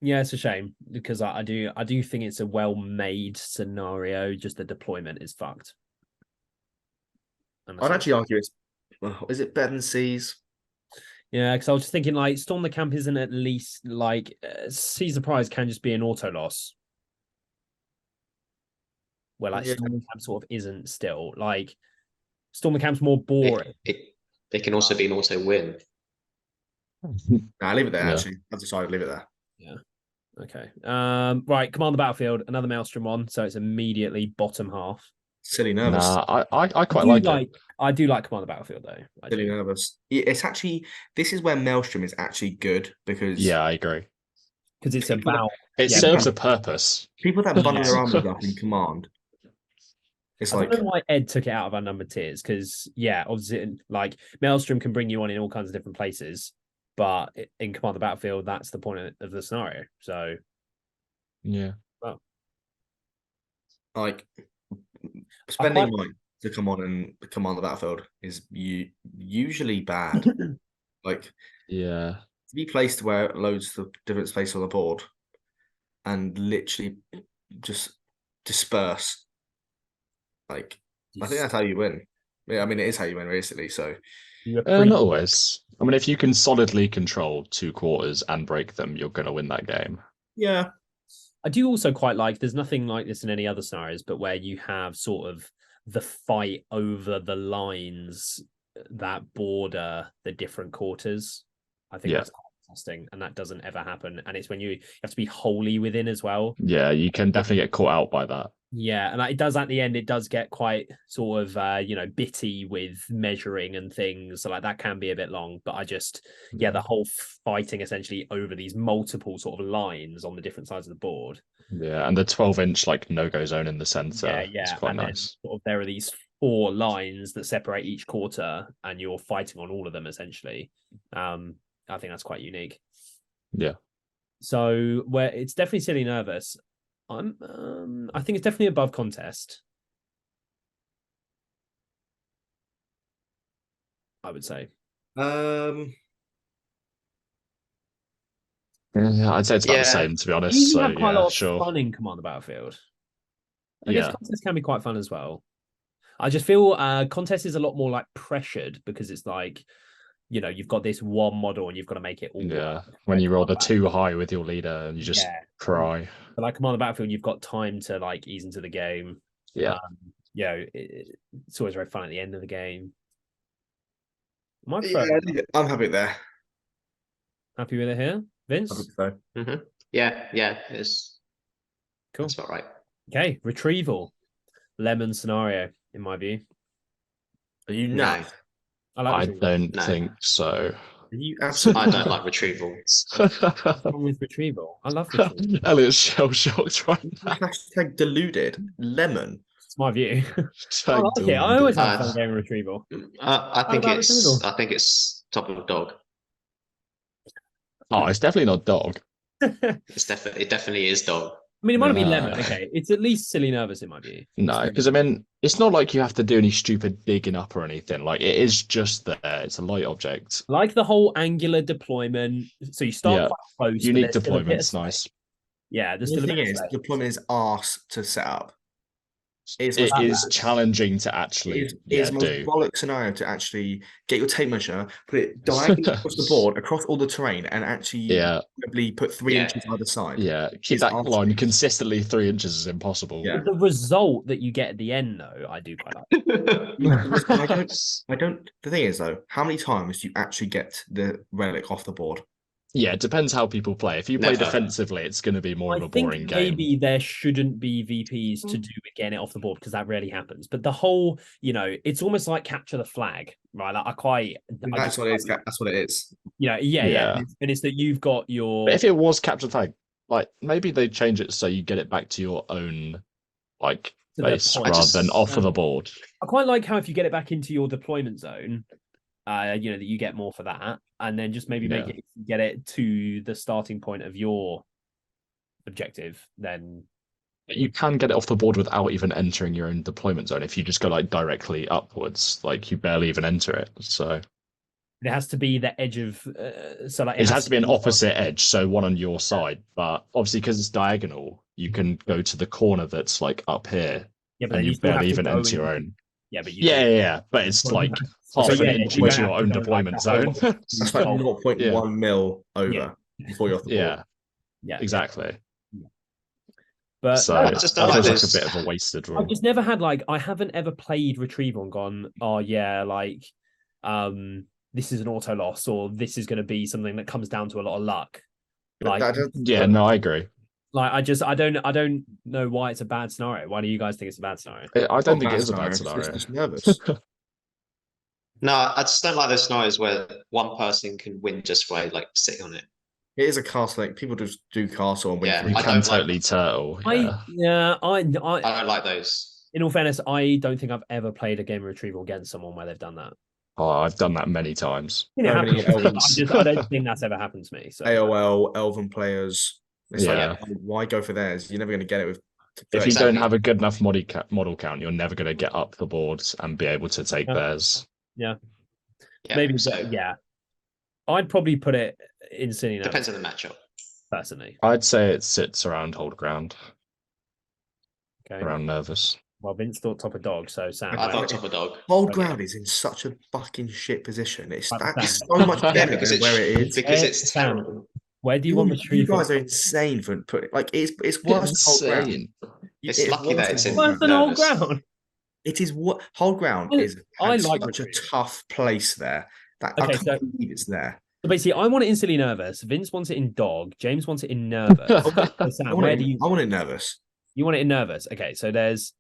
Yeah, it's a shame because I do think it's a well-made scenario. Just the deployment is fucked. I'd actually argue is it better than Seas? Yeah, because I was just thinking like Storm the Camp isn't at least like Seize the Prize can just be an auto loss. Where like Storm the Camp sort of isn't still. Like Storm the Camp's more boring. It can also be an auto win. Nah, leave it there actually. I've decided to leave it there. Yeah. Okay. Right, Command the Battlefield, another Maelstrom one, so it's immediately bottom half. Silly nervous. Nah, I quite like it. I do like Command the Battlefield though. Silly nervous. It's actually this is where Maelstrom is actually good because I agree. Because it's about it serves a purpose. People that bundle their armies up in Command. It's I don't know why Ed took it out of our numbered tiers because obviously like Maelstrom can bring you on in all kinds of different places. But in Command the Battlefield, that's the point of the scenario. So, well, like spending money to come on and command the battlefield is usually bad. Like, to be placed where loads of different space on the board, and literally just disperse. Like, I think that's how you win. Yeah, I mean, it is how you win, realistically. So, not always. I mean, if you can solidly control 2/4 and break them, you're going to win that game. yeah. I do also quite like, there's nothing like this in any other scenarios, but where you have sort of the fight over the lines that border the different quarters. I think that's quite interesting, and that doesn't ever happen. And it's when you have to be wholly within as well. Yeah, you can definitely get caught out by that. Yeah, and it does at the end, it does get quite sort of bitty with measuring and things. So like that can be a bit long, but I just the whole fighting essentially over these multiple sort of lines on the different sides of the board. Yeah, and the 12-inch like no-go zone in the center. Yeah. It's quite and nice. Then, sort of, there are these 4 lines that separate each quarter, and you're fighting on all of them essentially. I think that's quite unique. Yeah. So where it's definitely silly nervous. I think it's definitely above contest. I would say. Yeah, I'd say it's about the same, to be honest. You so have quite a lot sure. of fun in Command the Battlefield. I guess contest can be quite fun as well. I just feel contest is a lot more like pressured, because it's like, you've got this one model and you've got to make it all. Yeah, when you roll the 2 high with your leader and you just cry. But like Command the Battlefield, you've got time to like ease into the game. Yeah. It's always very fun at the end of the game. I'm happy there. Happy with it here, Vince? I think so. Yeah, it's cool. That's about right. Okay, Retrieval, lemon scenario in my view. Are you No. I don't think so. You absolutely? I don't like Retrieval. What's wrong with Retrieval? I love Retrieval. Elliot's shell-shocked right now. Hashtag deluded. Lemon. It's my view. I like it. I always have a fun game of Retrieval. I think it's top of the dog. Oh, it's definitely not dog. It definitely is dog. I mean, it might not be lemon. Okay, it's at least silly nervous in my view. No, because I mean, it's not like you have to do any stupid digging up or anything. Like, it is just there. It's a light object. Like the whole angular deployment. So you start quite close. Unique deployment's nice. Yeah, the thing is, deployment is arse to set up. It is challenging to actually it's most bollock scenario to actually get your tape measure, put it diagonally across the board, across all the terrain, and actually probably put 3 inches either side. Yeah, keep that line consistently 3 inches is impossible. Yeah. The result that you get at the end, though, I do quite like. I don't. The thing is, though, how many times do you actually get the relic off the board? Yeah, it depends how people play. If you play defensively, it's going to be more of a boring game. Maybe there shouldn't be VPs to do with getting it off the board, because that rarely happens. But the whole, it's almost like capture the flag, right? Like That's what it is. Yeah. And it's that you've got your. But if it was capture the flag, like maybe they change it so you get it back to your own base rather than off of the board. I quite like how if you get it back into your deployment zone, that you get more for that, and then just maybe make it get it to the starting point of your objective. Then you can get it off the board without even entering your own deployment zone if you just go directly upwards, you barely even enter it. So it has to be the edge of it has to be an opposite edge, so one on your side. But obviously, because it's diagonal, you can go to the corner that's up here, and you barely even enter your own. Yeah, but but it's half an inch into your own deployment zone. That's 0.1 mil over before you're off the board. Yeah, exactly. But so it feels like a bit of a wasted rule. I've just never had I haven't ever played Retrieval and gone, this is an auto loss, or this is going to be something that comes down to a lot of luck. No, I agree. I don't know why it's a bad scenario. Why do you guys think it's a bad scenario? I don't think it is a bad scenario. It's just nervous. No, I just don't like those scenarios where one person can win just by sitting on it. It is a castle. People just do castle and win. Yeah, you can totally turtle. I don't like those. In all fairness, I don't think I've ever played a game of Retrieval against someone where they've done that. Oh, I've done that many times. I don't think that's ever happened to me. So. AOL, Elven players. It's why go for theirs? You're never going to get it with. If you don't have a good enough model count, you're never going to get up the boards and be able to take theirs. Yeah. Maybe so. I'd probably put it in silly. Depends on the matchup. Personally, I'd say it sits around hold ground. Okay. around nervous. Well, Vince thought top of dog, so Sam. I thought top of dog. Hold ground is in such a fucking shit position. It's Right, that is Sam. so much Yeah, better because than where it is. because it's Sam, terrible. where do you want You Retrieval? guys are insane for putting it's worse than hold ground. Insane. It's lucky that it's in Worse than Hold nervous. Ground. It is what hold ground is. I like such a Retrieval. tough place there. That I Okay, can't so- believe it's there. So basically, I want it instantly nervous. Vince wants it in dog. James wants it in nervous. So Sam, I want it nervous. You want it in nervous? Okay, so there's,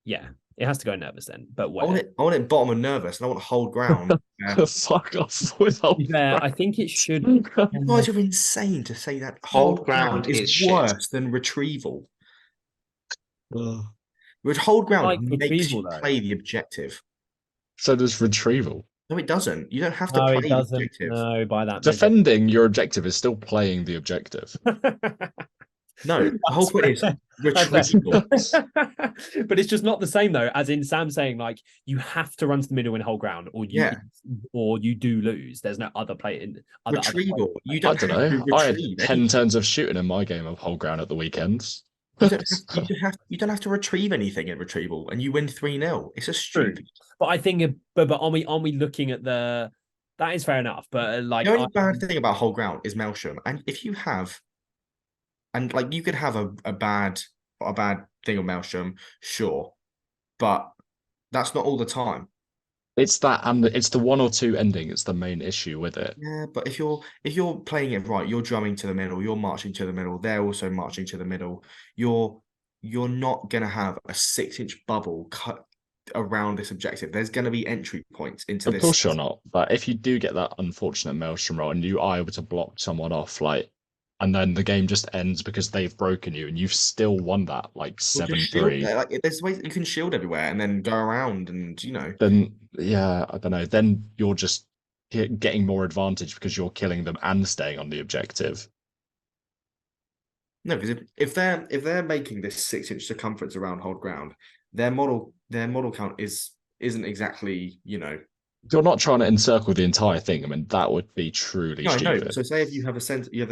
it has to go in nervous then. But where? I want it bottom and nervous, and I want to hold ground. Fuck off with hold Yeah, I think it should. You guys are insane to say that Hold ground is worse than retrieval. Hold ground Like makes retrieval, you though. play the objective. So does retrieval. No, it doesn't. You don't have to No, play it the doesn't. objective. No, by that. Defending your objective is still playing the objective. No, the whole point is retrieval. But it's just not the same though. As in Sam saying, like, you have to run to the middle and hold ground, or you do lose. There's no other play in Retrieval. You I don't don't have to know. I had retrieve 10 turns of shooting in my game of hold ground at the weekends. You don't have to retrieve anything in retrieval, and you win 3-0. It's a stupid. But I think, but aren't we looking at the? That is fair enough. But like, The only bad thing about whole ground is Maelstrom, and if you have, and like you could have a bad thing of Maelstrom, sure, but that's not all the time. It's that, and it's the 1 or 2 ending. It's the main issue with it. Yeah, but if you're playing it right, you're drumming to the middle, you're marching to the middle, they're also marching to the middle. You're not gonna have a 6-inch bubble cut around this objective. There's gonna be entry points into this. Of course you're not. But if you do get that unfortunate Maelstrom roll and you are able to block someone off, like, and then the game just ends because they've broken you and you've still won that like 7-3. Like there's ways you can shield everywhere and then go around and Then yeah, I don't know. Then you're just getting more advantage because you're killing them and staying on the objective. No, because if they're making this 6-inch circumference around hold ground, their model count isn't exactly You're not trying to encircle the entire thing. I mean, that would be truly stupid. No. So say if you have the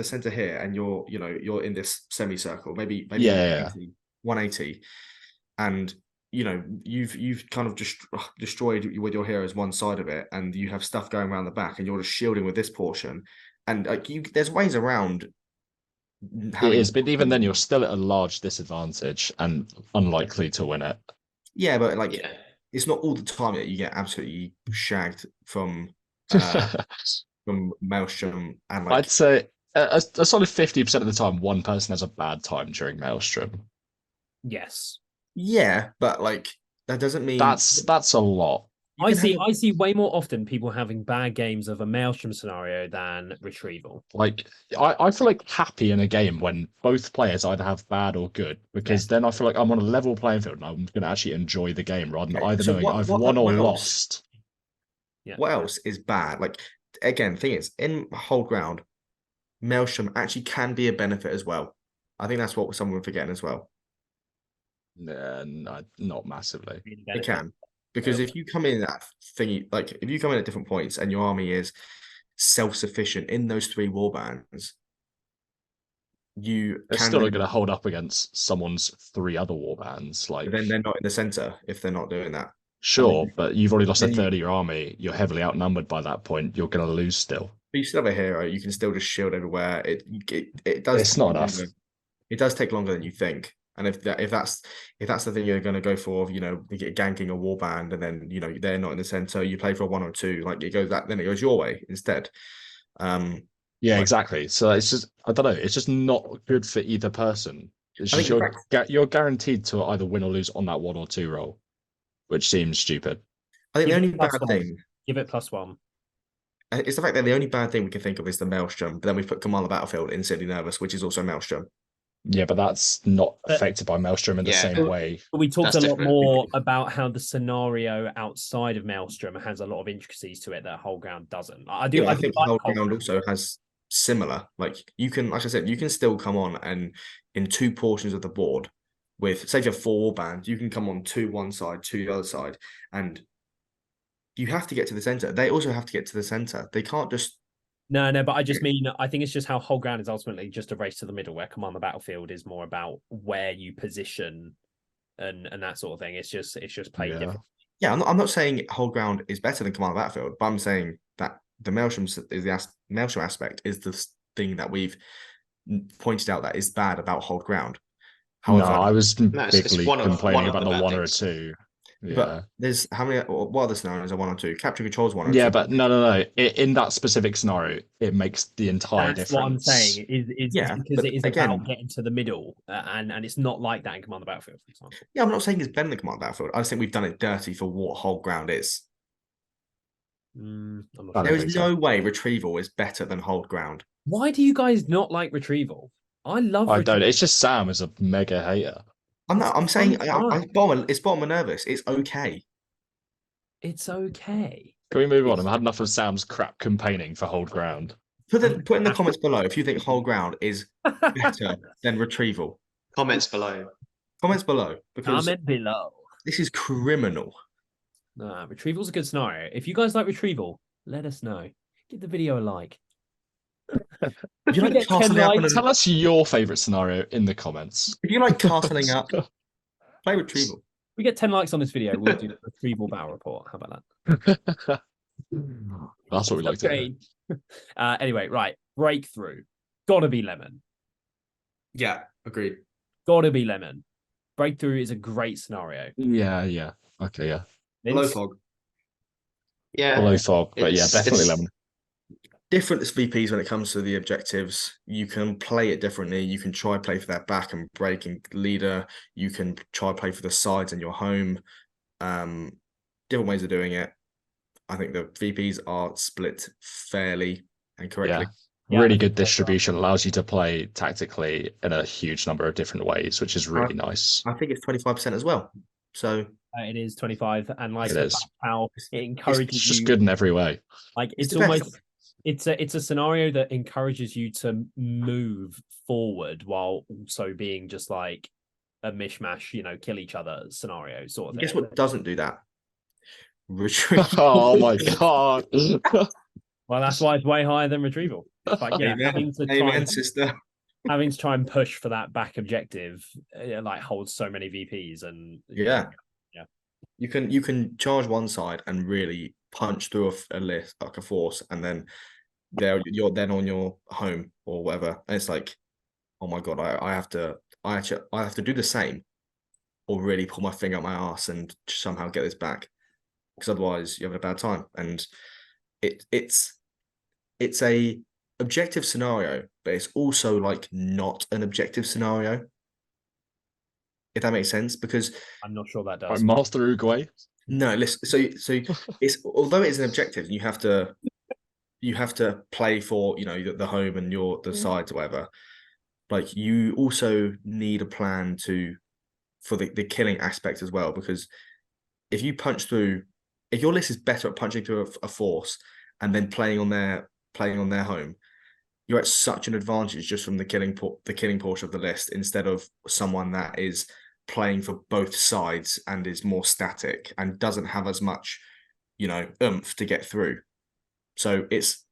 center here, and you're in this semicircle, maybe 180, and you've kind of just destroyed with your heroes one side of it, and you have stuff going around the back, and you're just shielding with this portion, and there's ways around. It is, but even then, you're still at a large disadvantage and unlikely to win it. Yeah, but it's not all the time that you get absolutely shagged from Maelstrom, and I'd say a solid 50% of the time, one person has a bad time during Maelstrom. Yes. Yeah, but that doesn't mean that's a lot. I see way more often people having bad games of a Maelstrom scenario than Retrieval. Like I feel like happy in a game when both players either have bad or good, because then I feel like I'm on a level playing field and I'm going to actually enjoy the game rather than either knowing I've won or lost. Yeah. What else is bad? Again, thing is, in hold ground, Maelstrom actually can be a benefit as well. I think that's what someone forgetting as well. No, not massively. It can. Because if you come in at if you come in at different points and your army is self-sufficient in those 3 warbands, they're still not going to hold up against someone's 3 other warbands. Then they're not in the center if they're not doing that. Sure, but you've already lost a third of your army. You're heavily outnumbered by that point. You're going to lose still. But you still have a hero. You can still just shield everywhere. It does. It's not enough. It does take longer than you think. And if that's the thing you're going to go for, you get ganking a warband, and then they're not in the center, you play for a 1 or 2, then it goes your way instead. Yeah, exactly. So it's just, I don't know, it's just not good for either person. It's just you're guaranteed to either win or lose on that 1 or 2 roll, which seems stupid. I think the only bad thing, give it +1. It's the fact that the only bad thing we can think of is the Maelstrom, but then we've put Command the Battlefield in Silly Nervous, which is also Maelstrom. Yeah, but that's not affected by Maelstrom in the same way. But we talked a lot more about how the scenario outside of Maelstrom has a lot of intricacies to it that Hold Ground doesn't. I think Hold Ground also has similar. You can, like I said, you can still come on and in 2 portions of the board with, say if you have 4 warbands, you can come on 2 one side, 2 the other side, and you have to get to the center. They also have to get to the center. They can't just. No, but I just mean, I think it's just how Hold Ground is ultimately just a race to the middle, where Command the Battlefield is more about where you position and that sort of thing. It's just played different. Yeah, I'm not saying hold ground is better than Command Battlefield, but I'm saying that the Maelstrom aspect is the thing that we've pointed out that is bad about hold ground. However, I was it's bigly one of complaining about the the bad one or things. two. Yeah. but there's how many? What other scenarios are 1 or 2? Capture controls 1 or 2. Yeah, but no. In that specific scenario, it makes the entire That's difference. what I'm saying. Is because it is again, about getting to the middle, and it's not like that in Command the Battlefield, for example. Yeah, I'm not saying it's better than Command Battlefield. I just think we've done it dirty for what hold ground is. There is no way Retrieval is better than hold ground. Why do you guys not like Retrieval? I love I Retrieval. don't. It's just Sam is a mega hater. I'm saying it's bottom of nervous. It's okay. It's okay. Can we move on? I've had enough of Sam's crap campaigning for hold ground. Put in the comments below if you think hold ground is better than Retrieval. Comments below. Comments below. Because comment below. This is criminal. Nah, Retrieval's a good scenario. If you guys like Retrieval, let us know. Give the video a like. If you like castling up, tell us your favorite scenario in the comments. If you like castling up, play Retrieval. We get 10 likes on this video, we'll do the Retrieval battle report. How about that? That's what we like to hear. Anyway, right. Breakthrough. Gotta be Lemon. Yeah, agreed. Gotta be Lemon. Breakthrough is a great scenario. Yeah. Okay, yeah. Low fog. Yeah. Low fog, but yeah, definitely Lemon. Different VPs when it comes to the objectives. You can play it differently. You can try play for that back and breaking leader. You can try play for the sides in your home. Different ways of doing it. I think the VPs are split fairly and correctly. Yeah. Really good distribution, allows you to play tactically in a huge number of different ways, which is really nice. I think it's 25% as well. So it is 25, and like it is. How it encourages it's just good in every way. Like it's almost it's a scenario that encourages you to move forward while also being just like a mishmash, kill each other scenario sort of thing. Guess what doesn't do that? Retrieval. Oh my god. Well, that's why it's way higher than Retrieval. But yeah, having to try and push for that back objective, like holds so many VPs, and yeah. You can charge one side and really punch through a list like a force, and then you're then on your home or whatever, and it's like, oh my god, I have to do the same, or really pull my finger up my ass and somehow get this back, because otherwise you have a bad time. And it's a objective scenario, but it's also like not an objective scenario, if that makes sense, because I'm not sure that does. Master Uruguay. No, listen. So it's, although it is an objective, you have to play for the home and the sides or whatever. Like, you also need a plan for the killing aspect as well, because if you punch through, if your list is better at punching through a force and then playing on their home, you're at such an advantage just from the killing portion of the list, instead of someone that is playing for both sides and is more static and doesn't have as much oomph to get through. So it's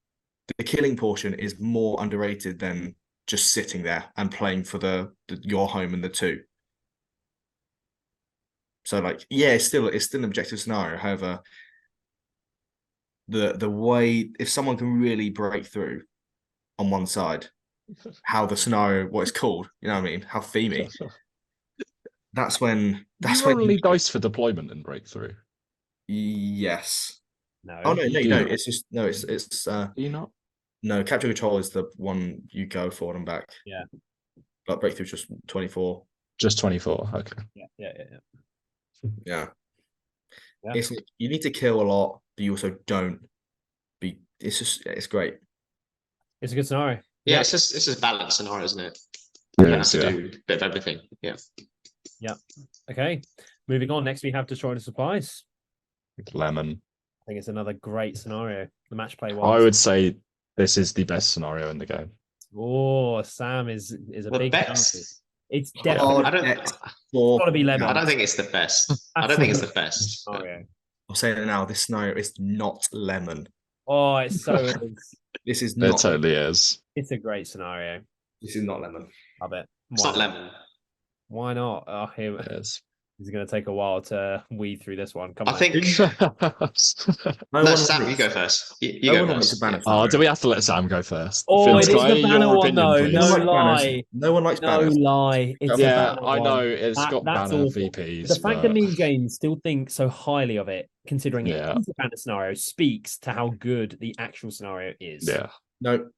the killing portion is more underrated than just sitting there and playing for your home and the two. So like, yeah, it's still an objective scenario. However, the way, if someone can really break through on one side, how the scenario, what it's called, you know what I mean, how themey. That's when only dice for deployment and breakthrough. Yes. No. Oh no. It's just no. It's Do you not? No, capture control is the one you go forward and back. Yeah. But breakthrough just 24. Just 24. Okay. Yeah. It's like, you need to kill a lot, but you also don't. It's great. It's a good scenario. Yeah, it's just a balanced scenario, isn't it? You have to do a bit of everything. Yeah. Okay. Moving on. Next, we have Destroy the Supplies. Lemon. I think it's another great scenario. The match play I would say this is the best scenario in the game. Oh, Sam is a big best. It's definitely. It's got to be Lemon. I don't think it's the best. I don't think it's the best. I'm saying it now. This scenario is not Lemon. Oh, it so is. This is not. It totally is. It's a great scenario. This is not Lemon. I bet. It's not Lemon. Why not? Oh, here it is. It's going to take a while to weed through this one. Come I on. think. No, Sam, you go first. You No go one likes first. a banner. Oh, do we have to let Sam go first? Oh, Vince, it is can I the hear banner your one, opinion, though. please? No like banners. lie. No one likes No banners. lie. It's a Yeah, banner I know one. it's got That's banner awful. VPs. The fact that but- me and James still think so highly of it, considering Yeah. it is a banner scenario, speaks to how good the actual scenario is. Yeah. No.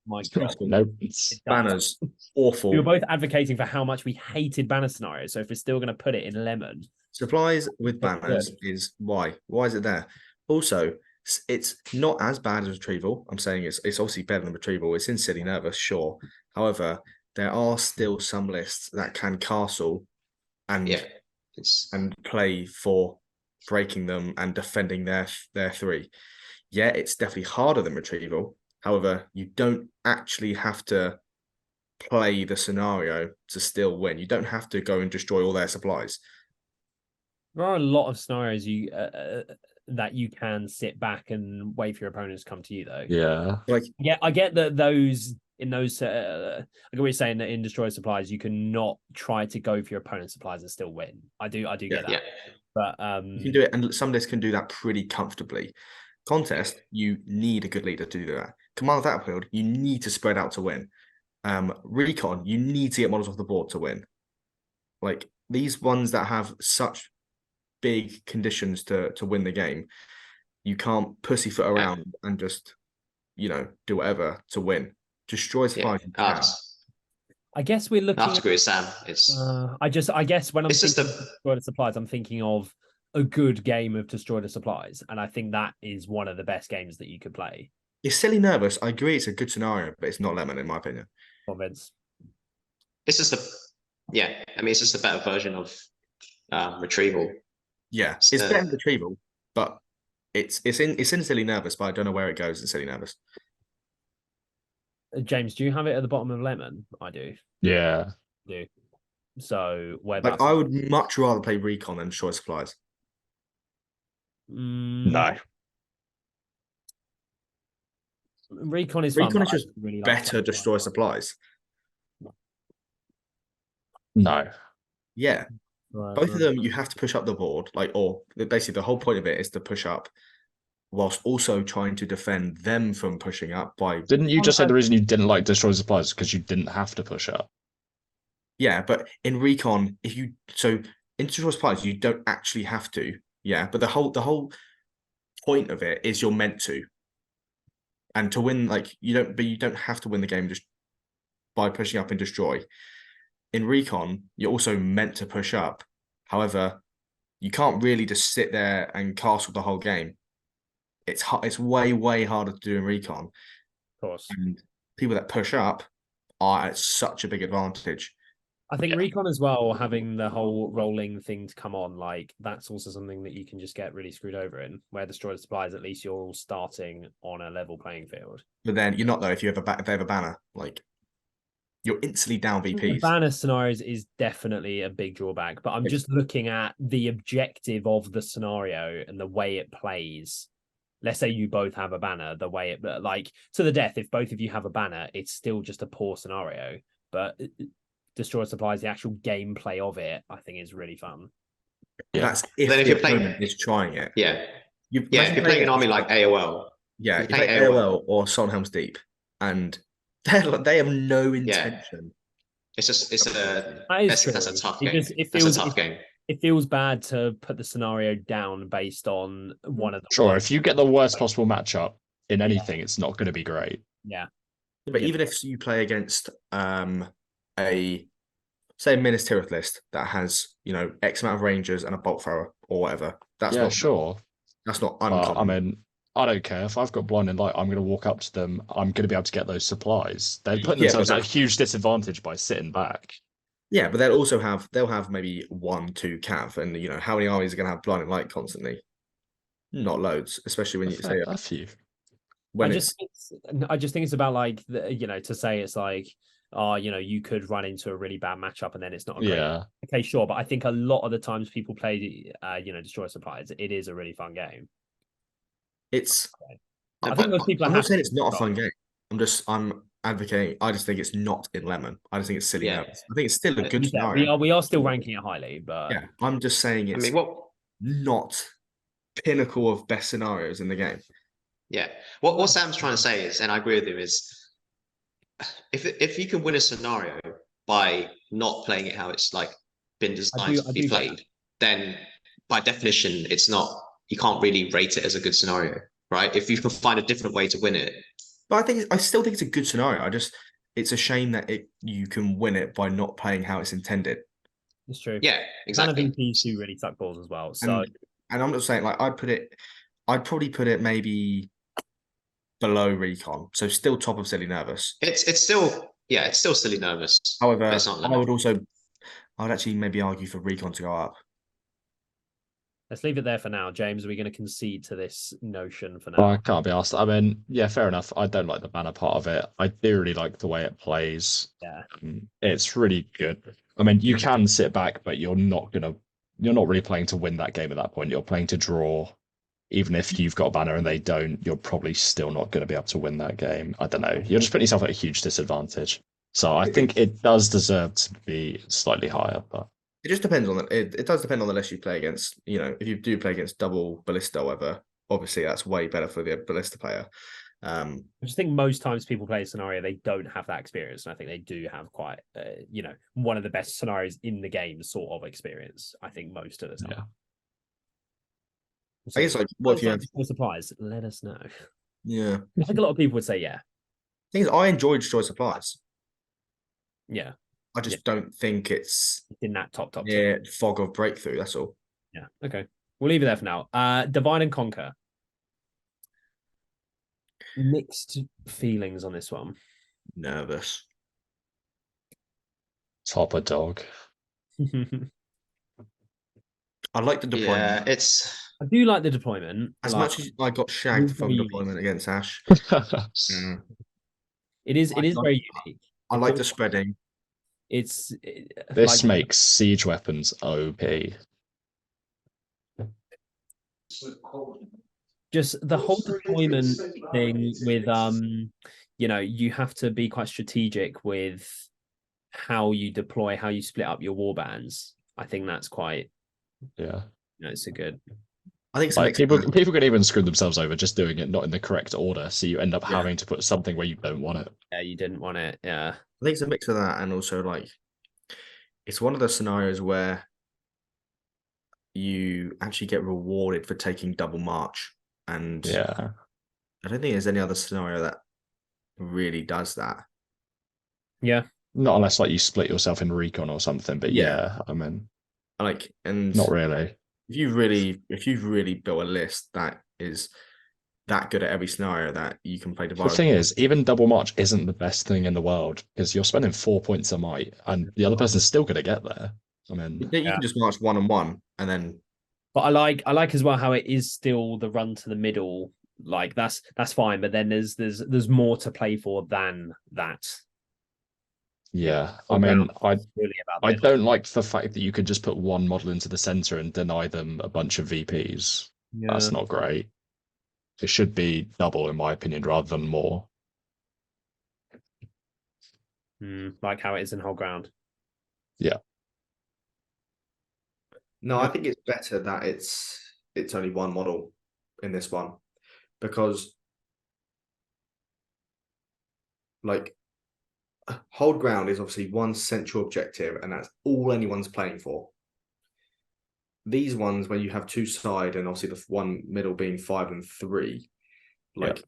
My God. No. It does. Banners, We awful. were both advocating for how much we hated banner scenarios. So if we're still going to put it in lemon, Supplies with It's banners good. is why? Why is it there? Also, it's not as bad as Retrieval. I'm saying it's obviously better than Retrieval. It's in Silly Nervous, sure. However, there are still some lists that can castle and Yeah. and play for breaking them and defending their 3. Yeah, it's definitely harder than Retrieval. However, you don't actually have to play the scenario to still win. You don't have to go and destroy all their supplies. there are a lot of scenarios that you can sit back and wait for your opponents to come to you, though. Yeah. Like, Yeah, I get that those I get what you're saying that in Destroy Supplies you cannot try to go for your opponent's supplies and still win. I do get that. Yeah. But you can do it, and some lists can do that pretty comfortably. Contest, you need a good leader to do that. Command of Battlefield, you need to spread out to win. Recon, you need to get models off the board to win. Like these ones that have such big conditions to win the game, you can't pussyfoot around and just do whatever to win. Destroy supplies. I guess we're looking. I have to agree with Sam. It's. I guess when I'm It's just thinking of Destroy the Supplies, I'm thinking of a good game of Destroy the Supplies, and I think that is one of the best games that you could play. It's Silly Nervous. I agree, it's a good scenario, but it's not lemon in my opinion. Vince. It's just it's just a better version of Retrieval. Yeah, it's better than Retrieval, but it's in Silly Nervous, but I don't know where it goes in Silly Nervous. James, do you have it at the bottom of lemon? I do. Yeah. I do. So where Like, I would much rather play Recon than Destroy Supplies. No. Recon is fun. Recon is just really better Destroy Supplies. No. Yeah. Both of them, you have to push up the board, or basically the whole point of it is to push up, whilst also trying to defend them from pushing up by. Didn't you just say the reason you didn't like Destroy Supplies is because you didn't have to push up? Yeah, but in Recon, in Destroy Supplies, you don't actually have to. Yeah, but the whole point of it is you're meant to, and to win, you don't have to win the game just by pushing up and destroy. In Recon, you're also meant to push up. However, you can't really just sit there and castle the whole game. It's way, way harder to do in Recon. Of course. And people that push up are at such a big advantage. I think Recon as well, having the whole rolling thing to come on, that's also something that you can just get really screwed over in. Where Destroy the Supplies, at least you're all starting on a level playing field. But then you're not, though, if they have a banner. You're instantly down VPs. The banner scenarios is definitely a big drawback, but I'm just looking at the objective of the scenario and the way it plays. Let's say you both have a banner, the way it, to the death, if both of you have a banner, it's still just a poor scenario. But Destroy Supplies, the actual gameplay of it, I think is really fun. Yeah. That's if the opponent is trying it. Yeah. If you're playing an army like AOL. Yeah, you play AOL or Solhelm's Deep, and they have no intention. It's a tough game. It's a tough game. It feels bad to put the scenario down based on one of the. Sure, if you get the worst possible matchup in anything, it's not going to be great. Yeah. But even if you play against a Minas Tirith list that has X amount of rangers and a bolt thrower or whatever, that's not uncommon. I mean, I don't care if I've got blinding light. I'm going to walk up to them. I'm going to be able to get those supplies. They're putting themselves at a huge disadvantage by sitting back. Yeah, but they'll have maybe 1-2 cav, and how many armies are going to have blinding light constantly? Not loads, especially when you say a few. I just think it's about to say it's you could run into a really bad matchup and then it's not a great. Yeah. Okay, sure, but I think a lot of the times people play Destroy Supplies, it is a really fun game. I think most people. I'm not saying it's not a fun game. advocating. I just think it's not in lemon. I just think it's silly Yeah. nervous. I think it's still a good Yeah, scenario. we are still ranking it highly, but Yeah, I'm just saying I it's mean, what? not pinnacle of best scenarios in the game. Yeah. What Sam's trying to say is, and I agree with him, is if you can win a scenario by not playing it how it's like been designed to be played, then by definition, it's not. You can't really rate it as a good scenario, right? If you can find a different way to win it. But I still think it's a good scenario. It's a shame that you can win it by not playing how it's intended. it's true. Yeah, exactly. Kind of VPs do really suck balls as well. So, and I'm not saying like I'd probably put it maybe below Recon, so still top of silly nervous. It's still silly nervous. However, I would actually maybe argue for Recon to go up. Let's leave it there for now. James, are we going to concede to this notion for now? Well, I can't be asked. I mean, yeah, fair enough. I don't like the banner part of it. I do really like the way it plays. Yeah. It's really good. I mean, you can sit back, but you're not really playing to win that game at that point. You're playing to draw. Even if you've got a banner and they don't, you're probably still not going to be able to win that game. I don't know. You're just putting yourself at a huge disadvantage. So I think it does deserve to be slightly higher, but it just depends on it does depend on the list you play against. You know, if you do play against double ballista or whatever, obviously that's way better for the ballista player. I just think most times people play a scenario, they don't have that experience. And I think they do have quite, one of the best scenarios in the game sort of experience, I think, most of the time. Yeah. So, I guess, like, what if you have supplies? Let us know. Yeah. I think a lot of people would say, yeah. Thing is, I enjoy Destroy Supplies. Yeah. I just don't think it's in that top. Yeah, fog of breakthrough, that's all. Yeah. Okay. We'll leave it there for now. Divide and Conquer. Mixed feelings on this one. Nervous. Top a dog. I like the deployment. Yeah, I do like the deployment. As much as I got shagged from deployment against Ash. It is very unique. I like the spreading. This makes siege weapons OP. Just the whole deployment thing with you have to be quite strategic with how you deploy, how you split up your warbands. I think that's quite it's a good. I think like people can even screw themselves over just doing it not in the correct order, so you end up having to put something where you don't want it. Yeah, you didn't want it. Yeah, I think it's a mix of that, and also like it's one of those scenarios where you actually get rewarded for taking double march, and I don't think there's any other scenario that really does that. Yeah, not unless like you split yourself in recon or something, but I mean, like, and not really. If you've really built a list that is that good at every scenario that you can play Divide. The thing is, even double march isn't the best thing in the world because you're spending 4 points a might, and the other person's still going to get there. I mean, you can just march 1-on-1 and then. But I like as well how it is still the run to the middle. Like that's fine, but then there's more to play for than that. Yeah, I mean, I don't like the fact that you could just put one model into the center and deny them a bunch of VPs. Yeah. That's not great. It should be double, in my opinion, rather than more. Like how it is in whole ground. Yeah. No, I think it's better that it's only one model in this one, because like hold ground is obviously one central objective, and that's all anyone's playing for. These ones where you have two side and obviously the one middle being 5 and 3, like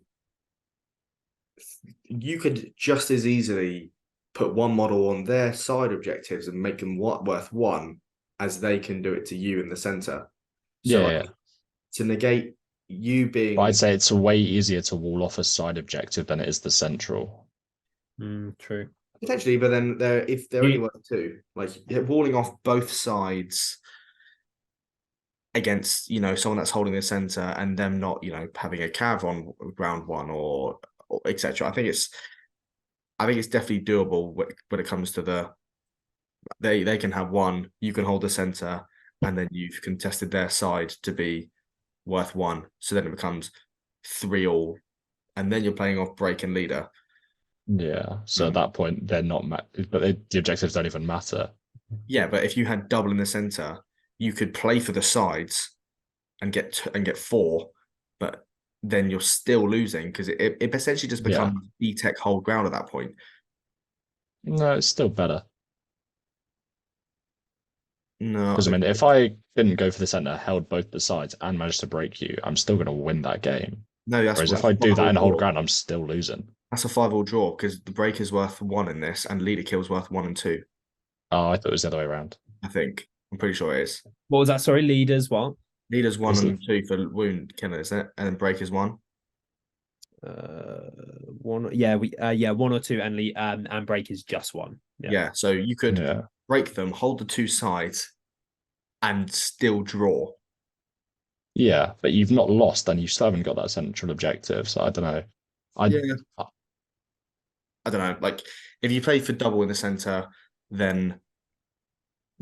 you could just as easily put one model on their side objectives and make them worth 1 as they can do it to you in the center. So to negate you being, I'd say it's way easier to wall off a side objective than it is the central. True. Potentially, but then if they're only worth 2, like walling off both sides against someone that's holding the center and them not having a cav on round 1 or etc. I think it's definitely doable when it comes to they can have 1, you can hold the center, and then you've contested their side to be worth 1, so then it becomes 3-all, and then you're playing off break and leader. Yeah. So at that point, they're not, but the objectives don't even matter. Yeah, but if you had double in the center, you could play for the sides and get 4, but then you're still losing because it essentially just becomes B-Tech hold ground at that point. No, it's still better. No, Because I mean, if I didn't go for the center, held both the sides, and managed to break you, I'm still going to win that game. no, Whereas if I do that in hold ground, I'm still losing. That's a 5-all draw because the break is worth 1 in this, and leader kill's worth 1 and 2. Oh, I thought it was the other way around. I think I'm pretty sure it is. What was that? Sorry, leaders. What? Leader's 1 and 2 for wound killing, isn't it? And then break is 1. 1. Yeah, 1 or 2, and break is just 1. Yeah, so you could break them, hold the 2 sides, and still draw. Yeah, but you've not lost, and you still haven't got that central objective. So I don't know. I don't know. Like, if you play for double in the center, then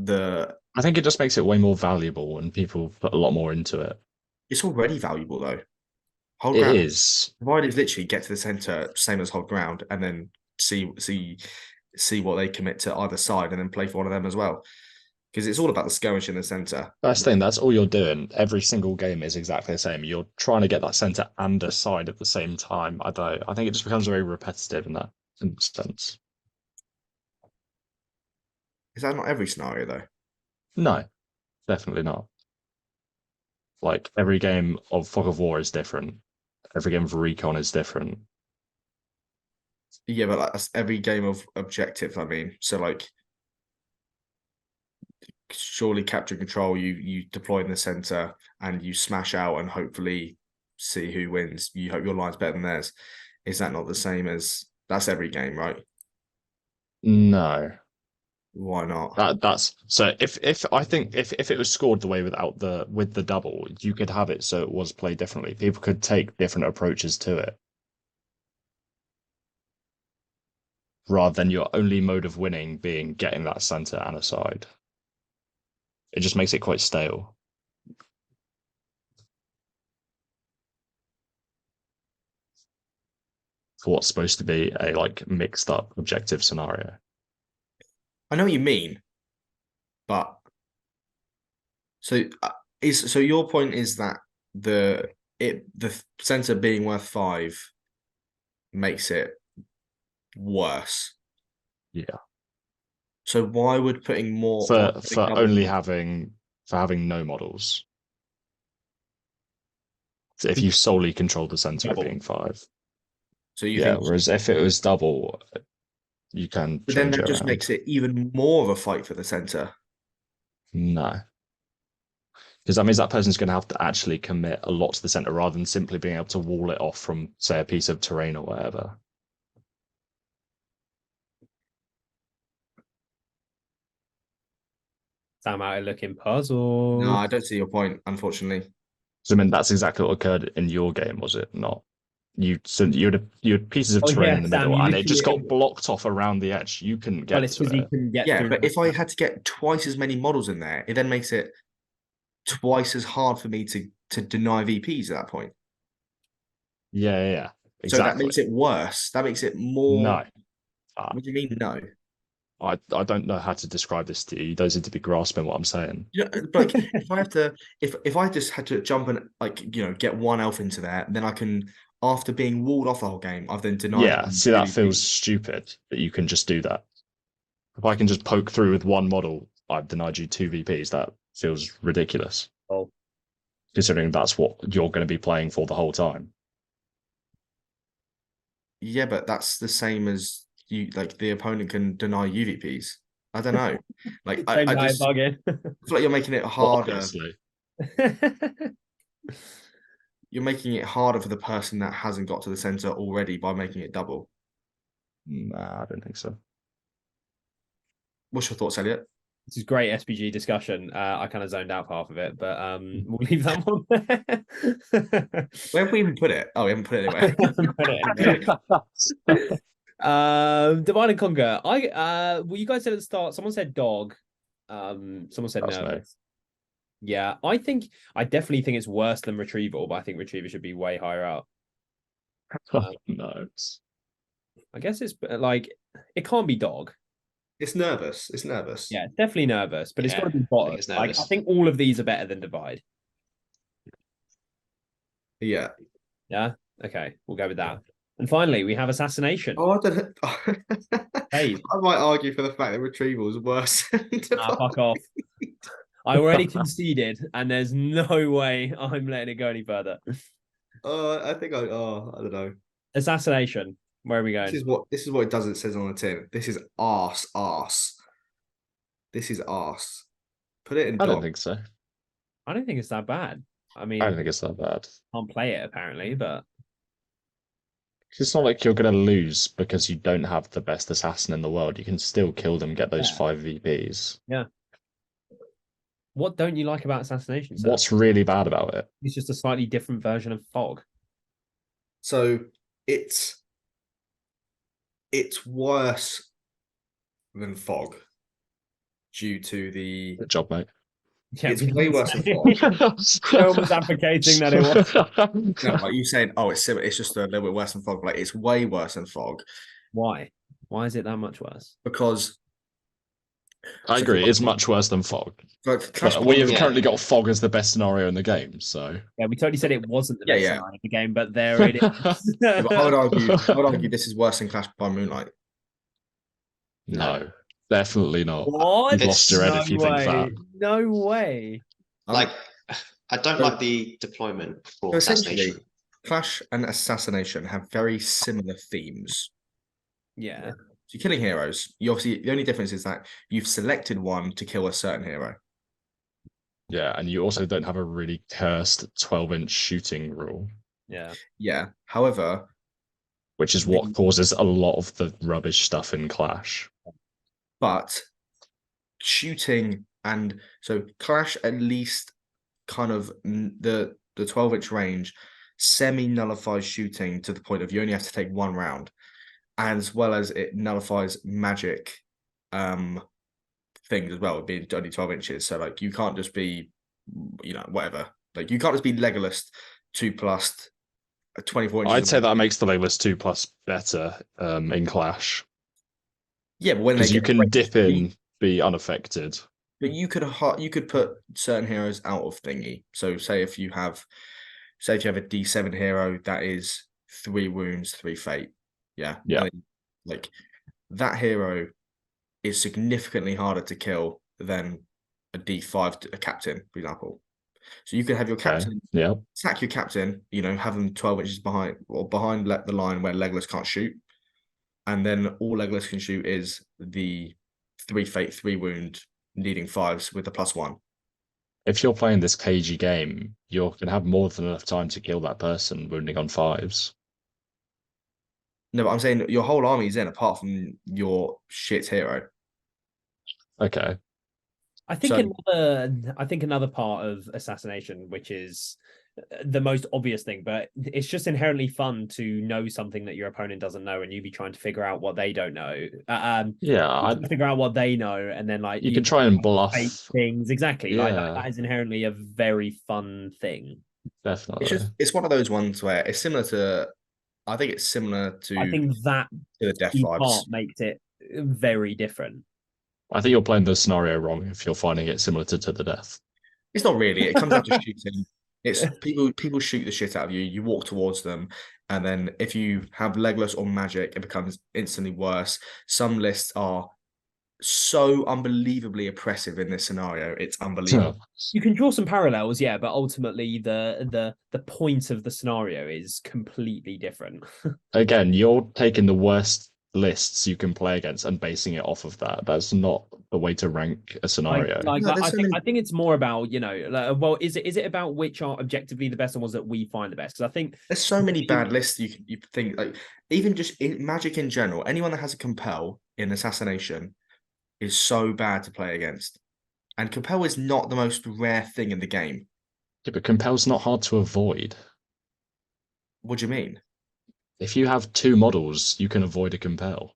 I think it just makes it way more valuable when people put a lot more into it. It's already valuable though. Hold ground is. Provided literally get to the center, same as hold ground, and then see what they commit to either side, and then play for one of them as well. Because it's all about the skirmish in the center. That's the thing. That's all you're doing. Every single game is exactly the same. You're trying to get that center and a side at the same time. I think it just becomes very repetitive in that instance. Is that not every scenario though? No, definitely not. Like every game of Fog of War is different. Every game of Recon is different. Yeah, but like, that's every game of objective. I mean, so like, surely capture control. You deploy in the center and you smash out and hopefully see who wins. You hope your line's better than theirs. Is that not the same as that's every game, right? No. Why not? That's so if I think if it was scored the way with the double, you could have it so it was played differently. People could take different approaches to it. Rather than your only mode of winning being getting that center and a side. It just makes it quite stale. For what's supposed to be a like mixed up objective scenario. I know what you mean, but so your point is that the center being worth 5 makes it worse. Yeah. So why would putting more for only having no models? So if you solely control the center being 5. So you think, whereas if it was double, you can. But then that just makes it even more of a fight for the center. No. Because that means that person's going to have to actually commit a lot to the center rather than simply being able to wall it off from, say, a piece of terrain or whatever. Sam out looking puzzled. No, I don't see your point, unfortunately. So I mean, that's exactly what occurred in your game, was it not? You had pieces of terrain in the middle, and it just got blocked off around the edge. You couldn't get to it. Yeah, but if I had to get twice as many models in there, it then makes it twice as hard for me to deny VPs at that point. Yeah, exactly. So that makes it worse. That makes it more. No. What do you mean no? I don't know how to describe this to you. You don't seem to be grasping what I'm saying. You know, like if I just had to jump and get 1 elf into there, then I can, after being walled off the whole game, I've then denied. Yeah, see, that feels stupid that you can just do that. If I can just poke through with 1 model, I've denied you 2 VPs. That feels ridiculous. Oh, considering that's what you're going to be playing for the whole time. Yeah, but that's the same as you. Like the opponent can deny UVPs. I don't know. Like I just feel like you're making it harder. Obviously. You're making it harder for the person that hasn't got to the center already by making it double. Nah, I don't think so. What's your thoughts, Elliot? This is great SPG discussion. I kind of zoned out for half of it, but we'll leave that one there. Where have we even put it? Oh, we haven't put it anywhere. Divide and Conquer. Well, you guys said at the start, someone said dog. Someone said nervous. Yeah, I definitely think it's worse than Retrieval, but I think Retrieval should be way higher up. No. I guess it's like it can't be dog. It's nervous. It's nervous. Yeah, it's definitely nervous, but it's got to be I bottom. think it's Like I nervous. think all of these are better than divide. Yeah. Yeah. Okay, we'll go with that. And finally, we have assassination. Oh, I don't. Hey. I might argue for the fact that Retrieval is worse. Fuck off. I already conceded, and there's no way I'm letting it go any further. I think I don't know. Assassination. Where are we going? This is what it does. It says on the tin. This is arse. This is arse. Put it in. I don't dog. think so. I don't think it's that bad. I mean, I don't think it's that bad. can't play it apparently, but It's not like you're going to lose because you don't have the best assassin in the world. You can still kill them, get those 5 VPs. Yeah. What don't you like about assassination, sir? What's really bad about it? It's just a slightly different version of fog. So it's worse than fog due to the. Good job, mate. Yeah, It's way worse than fog. No one was advocating that it was. No, like you saying, oh, it's similar. It's just a little bit worse than fog. Like it's way worse than fog. Why? Why is it that much worse? Because I agree. It's much worse than fog. But we have currently got fog as the best scenario in the game. So yeah, we totally said it wasn't the best scenario of the game, but there it is. Yeah, but I would argue this is worse than Clash by Moonlight. no, definitely not. What? You've lost your head if you think that. No way. Like, I don't like the deployment for Essentially, assassination. Clash and Assassination have very similar themes. Yeah. So you're killing heroes. You obviously the only difference is that you've selected one to kill a certain hero. Yeah, and you also don't have a really cursed 12-inch shooting rule. Yeah. Yeah. However, which is what causes a lot of the rubbish stuff in Clash. But shooting and so Clash at least kind of the 12-inch range semi-nullifies shooting to the point of you only have to take one round, as well as it nullifies magic things as well, being only 12 inches. So like you can't just be, whatever. Like you can't just be Legolas 2+ 24 inches. I'd say that makes the Legolas 2+ better in Clash. Yeah, but when you can dip in, be unaffected. But you could put certain heroes out of thingy. So say if you have a D7 hero that is 3 wounds, 3 fate. Yeah. Yeah. Like that hero is significantly harder to kill than a D5 a captain, for example. So you could have your captain, sack your captain, have them 12 inches behind the line where Legolas can't shoot. And then all Legolas can shoot is the 3 fate, 3 wound, needing 5s with the +1. If you're playing this cagey game, you're going to have more than enough time to kill that person wounding on 5s. No, but I'm saying your whole army's in, apart from your shit hero. Okay. I think another part of Assassination, which is the most obvious thing, but it's just inherently fun to know something that your opponent doesn't know, and you be trying to figure out what they don't know. Figure out what they know, and then like you can try and bluff things. Exactly, like that is inherently a very fun thing. Definitely, it's one of those ones where it's similar to. I think it's similar to. I think that the death vibes part makes it very different. I think you're playing the scenario wrong if you're finding it similar to the death. It's not really. It comes down to shooting. It's people shoot the shit out of you. You walk towards them, and then if you have Legolas or magic, it becomes instantly worse. Some lists are so unbelievably oppressive in this scenario. It's unbelievable. You can draw some parallels, yeah, but ultimately the point of the scenario is completely different. Again, you're taking the worst lists you can play against and basing it off of that. That's not the way to rank a scenario. I think it's more about is it about which are objectively the best and ones that we find the best? Because I think there's so many bad lists you think, like even just in Magic in general, anyone that has a compel in Assassination is so bad to play against, and compel is not the most rare thing in the game. Yeah, but compel's not hard to avoid. What do you mean? If you have 2 models, you can avoid a compel.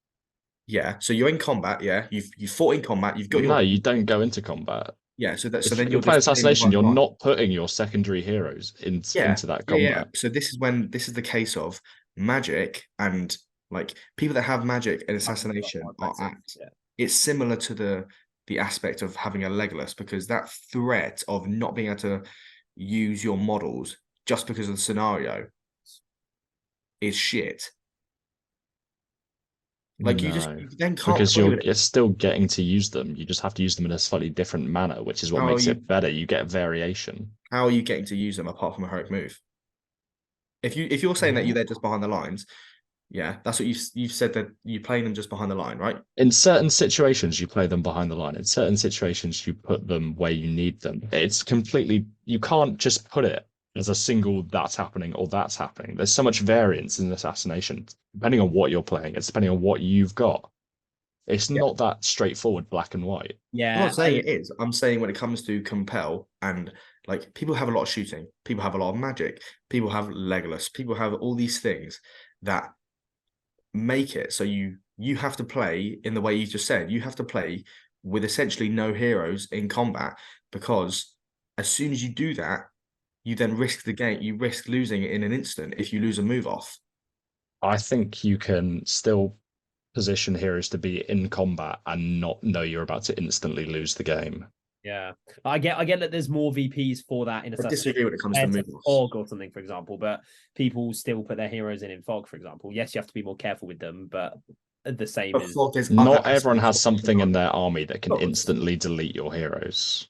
Yeah, so you're in combat. Yeah, you've fought in combat. You've got no, you don't go into combat. Yeah, so then you're playing Assassination. You're not putting your secondary heroes into that combat. Yeah. So this is the case of Magic and Like people that have magic and assassination are at. It's similar to the aspect of having a Legolas, because that threat of not being able to use your models just because of the scenario is shit. Like you then can't, because you're still getting to use them. You just have to use them in a slightly different manner, which is what makes it better. You get variation. How are you getting to use them apart from a heroic move? If you're saying that you're there just behind the lines, yeah, that's what you've said, that you're playing them just behind the line, right? In certain situations, you play them behind the line. In certain situations, you put them where you need them. It's completely, you can't just put it as a single that's happening or that's happening. There's so much variance in Assassination, depending on what you're playing. It's depending on what you've got. It's not that straightforward, black and white. Yeah, I'm not saying it is. I'm saying when it comes to compel, and like people have a lot of shooting, people have a lot of magic, people have Legolas, people have all these things that make it so you have to play in the way you just said. You have to play with essentially no heroes in combat, because as soon as you do that, you then risk the game. You risk losing it in an instant if you lose a move off. I think you can still position heroes to be in combat and not know you're about to instantly lose the game. Yeah, I get that there's more VPs for that in I disagree when it comes to move fog or something, for example, but people still put their heroes in fog, for example. Yes, you have to be more careful with them, but the same is not everyone has something in their army that can instantly delete your heroes.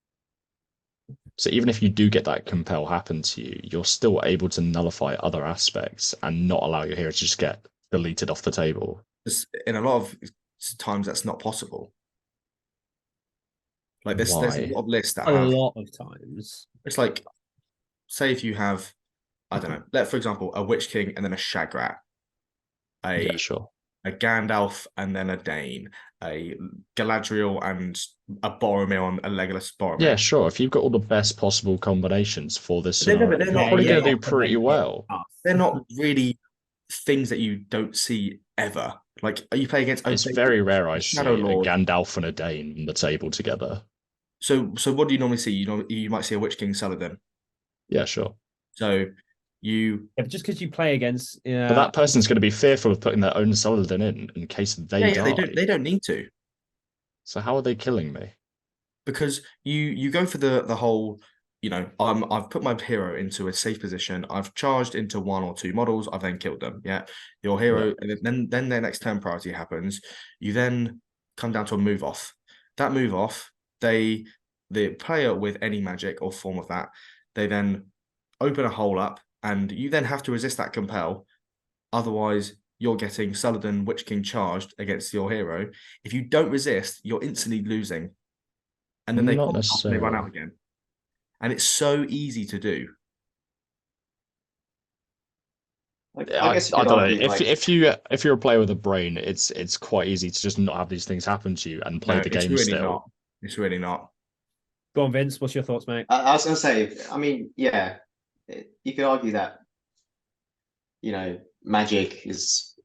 So even if you do get that compel happen to you, you're still able to nullify other aspects and not allow your hero to just get deleted off the table. In a lot of times, that's not possible. Like there's a lot of lists that have a lot of times. It's like, say if you have, I don't know, for example, a Witch King and then a Shagrat, a Gandalf and then a Dane, a Galadriel and a Boromir and a Legolas Boromir. Yeah, sure. If you've got all the best possible combinations for this scenario, they're probably going to do pretty well. They're not really things that you don't see ever. Like, are you playing against? It's very rare I see a Gandalf and a Dane on the table together. So what do you normally see? You might see a Witch King Saladin. Yeah, sure. So just because you play against, but that person's going to be fearful of putting their own Saladin in case they die. They don't need to. So how are they killing me? Because you go for the whole, I've put my hero into a safe position. I've charged into one or two models. I've then killed them. Yeah, your hero, and then their next turn priority happens. You then come down to a move off. That move off, the player with any magic or form of that, they then open a hole up, and you then have to resist that compel. Otherwise, you're getting Saladin Witch King charged against your hero. If you don't resist, you're instantly losing. And then they pop off and they run out again. And it's so easy to do. I don't know. If you're a player with a brain, it's quite easy to just not have these things happen to you and play the game still. Not. It's really not. Go on, Vince. What's your thoughts, mate? I was going to say, I mean, yeah, you could argue that, magic is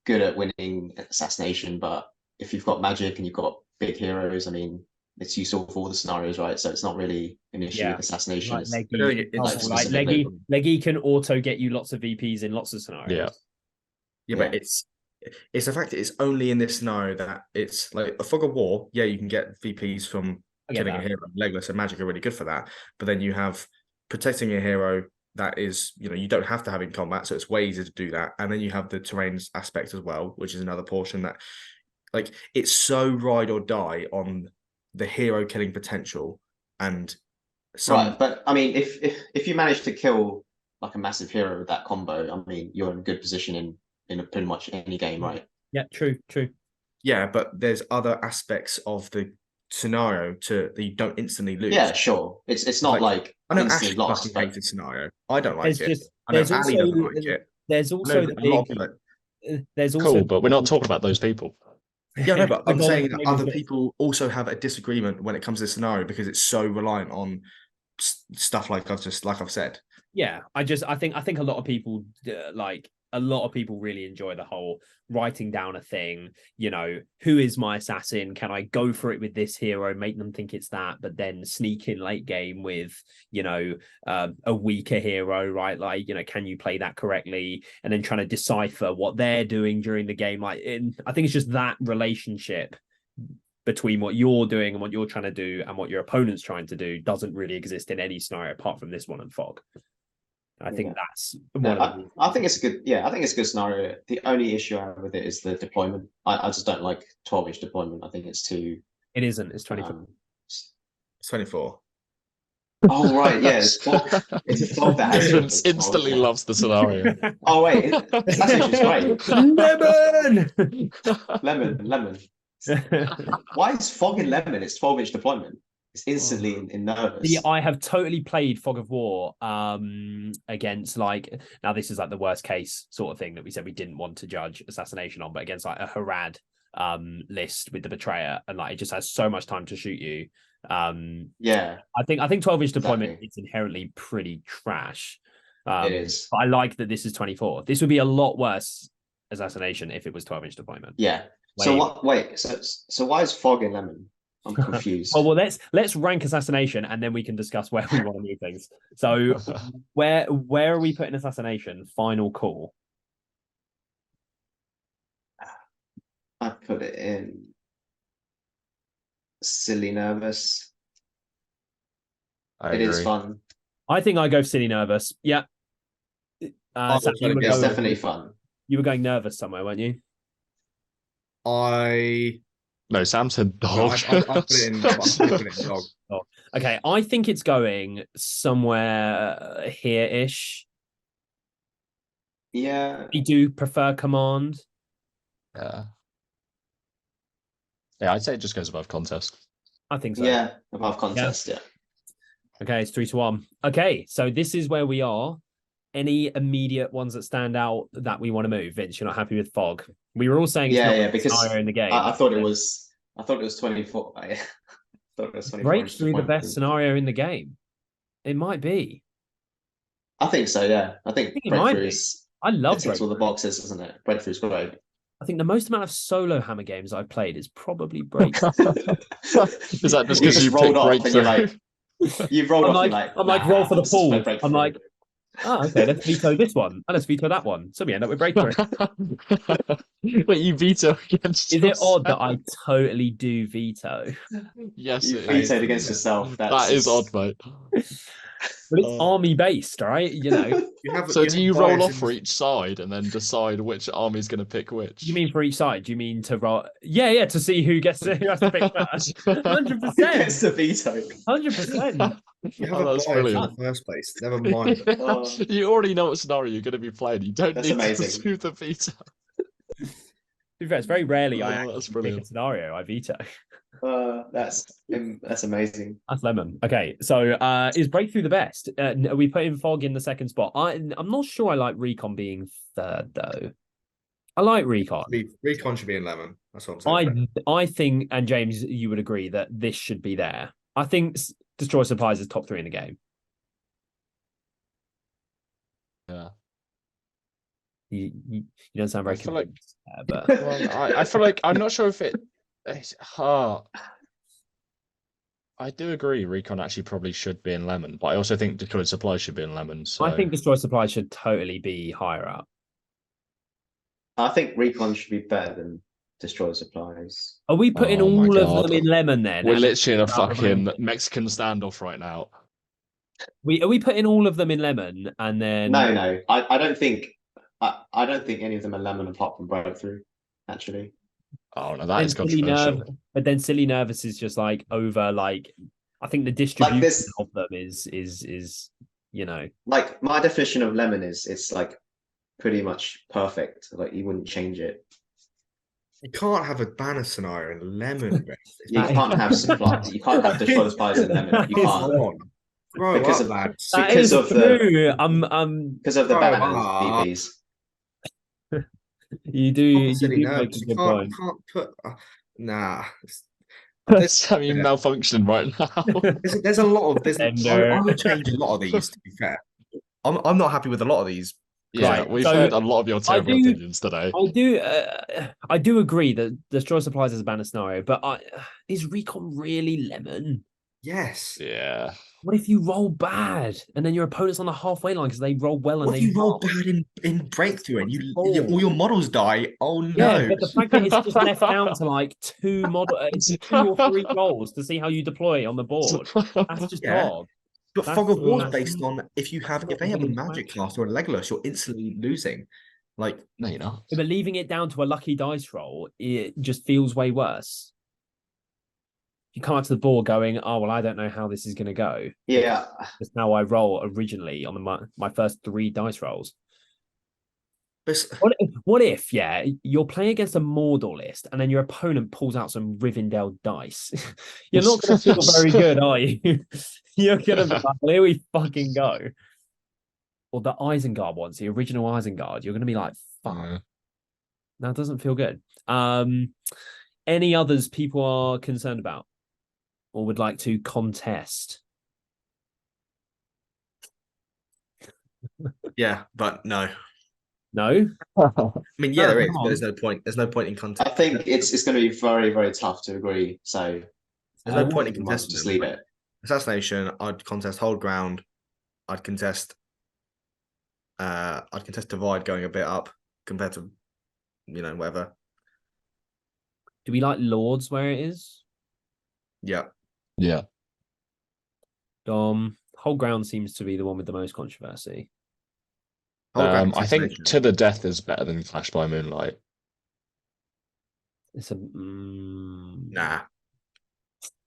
good at winning assassination, but if you've got magic and you've got big heroes, I mean, it's useful for all the scenarios, right? So it's not really an issue with assassination. Leggy can auto get you lots of VPs in lots of scenarios. Yeah, but it's the fact that it's only in this scenario that it's like a fog of war. Yeah, you can get VPs from killing a hero. Legolas and magic are really good for that. But then you have protecting a hero that is, you don't have to have in combat, so it's way easier to do that. And then you have the terrains aspect as well, which is another portion that, like, it's so ride or die on the hero killing potential. And right, but I mean, if you manage to kill like a massive hero with that combo, I mean, you're in a good position in pretty much any game, right? Yeah, true. Yeah, but there's other aspects of the scenario that you don't instantly lose. Yeah, sure. It's not like I know Ashley fucking hates the scenario. I don't like it. I know Ali doesn't like it. There's also there's also cool, but we're not talking about those people. Yeah, no, but I'm saying that other people also have a disagreement when it comes to the scenario because it's so reliant on stuff like I've said. Yeah, I think a lot of people a lot of people really enjoy the whole writing down a thing, you know, who is my assassin? Can I go for it with this hero, make them think it's that, but then sneak in late game with, you know, a weaker hero, right? Like, you know, can you play that correctly? And then trying to decipher what they're doing during the game. Like, I think it's just that relationship between what you're doing and what you're trying to do and what your opponent's trying to do doesn't really exist in any scenario apart from this one and Fog. I think that's one of the... I think it's a good. Yeah, I think it's a good scenario. The only issue I have with it is the deployment. I just don't like 12-inch deployment. I think it's too. It isn't. It's 24. It's 24. Oh right, yeah. It's a Fog that has Entrance instantly loves the scenario. Oh wait, Assassination is great. Lemon. Why is Fog in Lemon? It's 12-inch deployment. It's instantly in nervous. Yeah, I have totally played Fog of War against, like, now this is like the worst case sort of thing that we said we didn't want to judge Assassination on, but against like a Harad list with the Betrayer, and like it just has so much time to shoot you. Yeah, I think 12-inch deployment is inherently pretty trash. It is. But I like that this is 24. This would be a lot worse Assassination if it was 12-inch deployment. Yeah. So what? Wait. So why is Fog in Lemon? I'm confused. well, let's rank Assassination and then we can discuss where we want to move things. So where are we putting Assassination? Final call. I put it in silly nervous. It is fun. I think I go silly nervous. Yeah. It's definitely fun. You were going nervous somewhere, weren't you? No, Sam said dog. I put it in dog. Oh. Okay, I think it's going somewhere here-ish. Yeah. You do prefer command? Yeah. Yeah, I'd say it just goes above contest. I think so. Yeah, above contest, yeah. Okay, it's 3-1. Okay, so this is where we are. Any immediate ones that stand out that we want to move? Vince, you're not happy with Fog? We were all saying because in the game. I thought it was 24. I thought it was 24. Breakthrough the best scenario in the game. It might be. I think so, yeah. I think Breakthrough is. I love it ticks all the boxes, isn't it? Breakthrough's great. I think the most amount of solo Hammer games I've played is probably Breakthrough. Is that just because you rolled off Breakthrough? You've rolled off. I'm like roll for the pool. I'm like, oh, okay, let's veto this one. And let's veto that one. So we end up with Breakthrough. Wait, you veto against Is it odd that I totally do veto? Yes, you vetoed against yourself. That is odd, mate. But it's army based, right? You know. Do you roll off for each side and then decide which army's going to pick which? You mean for each side? Do you mean to roll? Yeah, to see who has to pick first. 100%. Gets the veto. 100%. You have a bias in the first place. Never mind. You already know what scenario you're going to be playing. You don't need amazing. to do the veto. To be fair, it's very rarely I actually pick a scenario I veto. That's amazing. That's lemon. Okay, so is Breakthrough the best? We put in Fog in the second spot. I'm not sure I like Recon being third though. I like Recon. Recon should be in lemon. That's what I'm saying. I think, and James, you would agree that this should be there. I think Destroy Supplies is top 3 in the game. Yeah. You don't sound very convinced, but well, I feel like I'm not sure if it's hard. I do agree Recon actually probably should be in lemon, but I also think Destroy Supply should be in lemon. So I think Destroy Supply should totally be higher up. I think Recon should be better than Destroy Supplies. Are we putting all of them in lemon then? We're literally in a fucking Mexican standoff right now. Are we putting all of them in lemon and then No. I don't think any of them are lemon apart from Breakthrough, actually. Oh no, that is controversial. But then Silly Nervous is just like over, like I think the distribution of them is you know. Like my definition of lemon is it's like pretty much perfect. Like you wouldn't change it. You can't have a banner scenario in lemon. You can't have supply. You can't have Destroy Supplies in lemon. You can't. Because of the VPs. You do make a good point. Can't put nah. That's malfunctioning right now. There's a lot of I would change a lot of these. To be fair, I'm not happy with a lot of these Yeah, Right, we've so heard a lot of your terrible opinions today. I do agree that destroy supplies is a banner scenario, but is Recon really lemon? Yes. Yeah. What if you roll bad and then your opponent's on the halfway line because they roll well and What if you roll bad in breakthrough and all your models die? Oh Yeah, no. but the fact that it's just left down to like two or three rolls to see how you deploy on the board, that's just Yeah. dog. But That's- Fog of War is that's based on if they have a magic cast or a Legolas, you're instantly losing. Like, No, you're not. But leaving it down to a lucky dice roll, it just feels way worse. You come up to the board going, "Oh well, I don't know how this is going to go." Yeah, That's how I roll originally on my first 3 dice rolls. but What if, yeah, you're playing against a Mordor list and then your opponent pulls out some Rivendell dice? You're not going to feel very good, are you? You're going to be like, well, here we fucking go. Or the Isengard ones, the original Isengard, you're going to be like, fuck. Yeah. That doesn't feel good. Any others people are concerned about or would like to contest? yeah, but no. No? I mean, yeah, Oh, there is, come but on. there's no point. There's no point in I contest. think it's going to be very, very tough to agree. So There's no point in we might contesting just them. leave it. Assassination, I'd contest hold ground. I'd contest divide going a bit up compared to whatever. Do we like Lords where it is? Yeah. Yeah. Whole ground seems to be the one with the most controversy. Hold ground I think Assassination. To the Death is better than Clash by Moonlight. It's a Nah.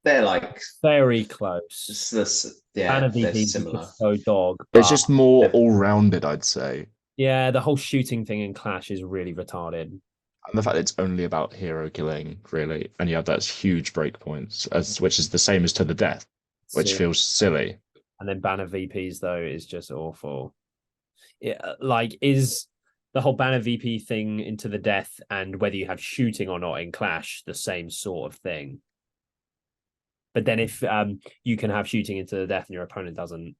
They're like very close. they're VP is similar. just so dog. It's but just more all-rounded, I'd say. yeah, the whole shooting thing in Clash is really retarded. And the fact it's only about hero killing, really, and you have those huge breakpoints, which is the same as To the Death, which So- feels silly. and then banner VPs though is just awful. Like, is the whole banner VP thing into the death and whether you have shooting or not in Clash the same sort of thing? But then if you can have shooting into the death and your opponent doesn't,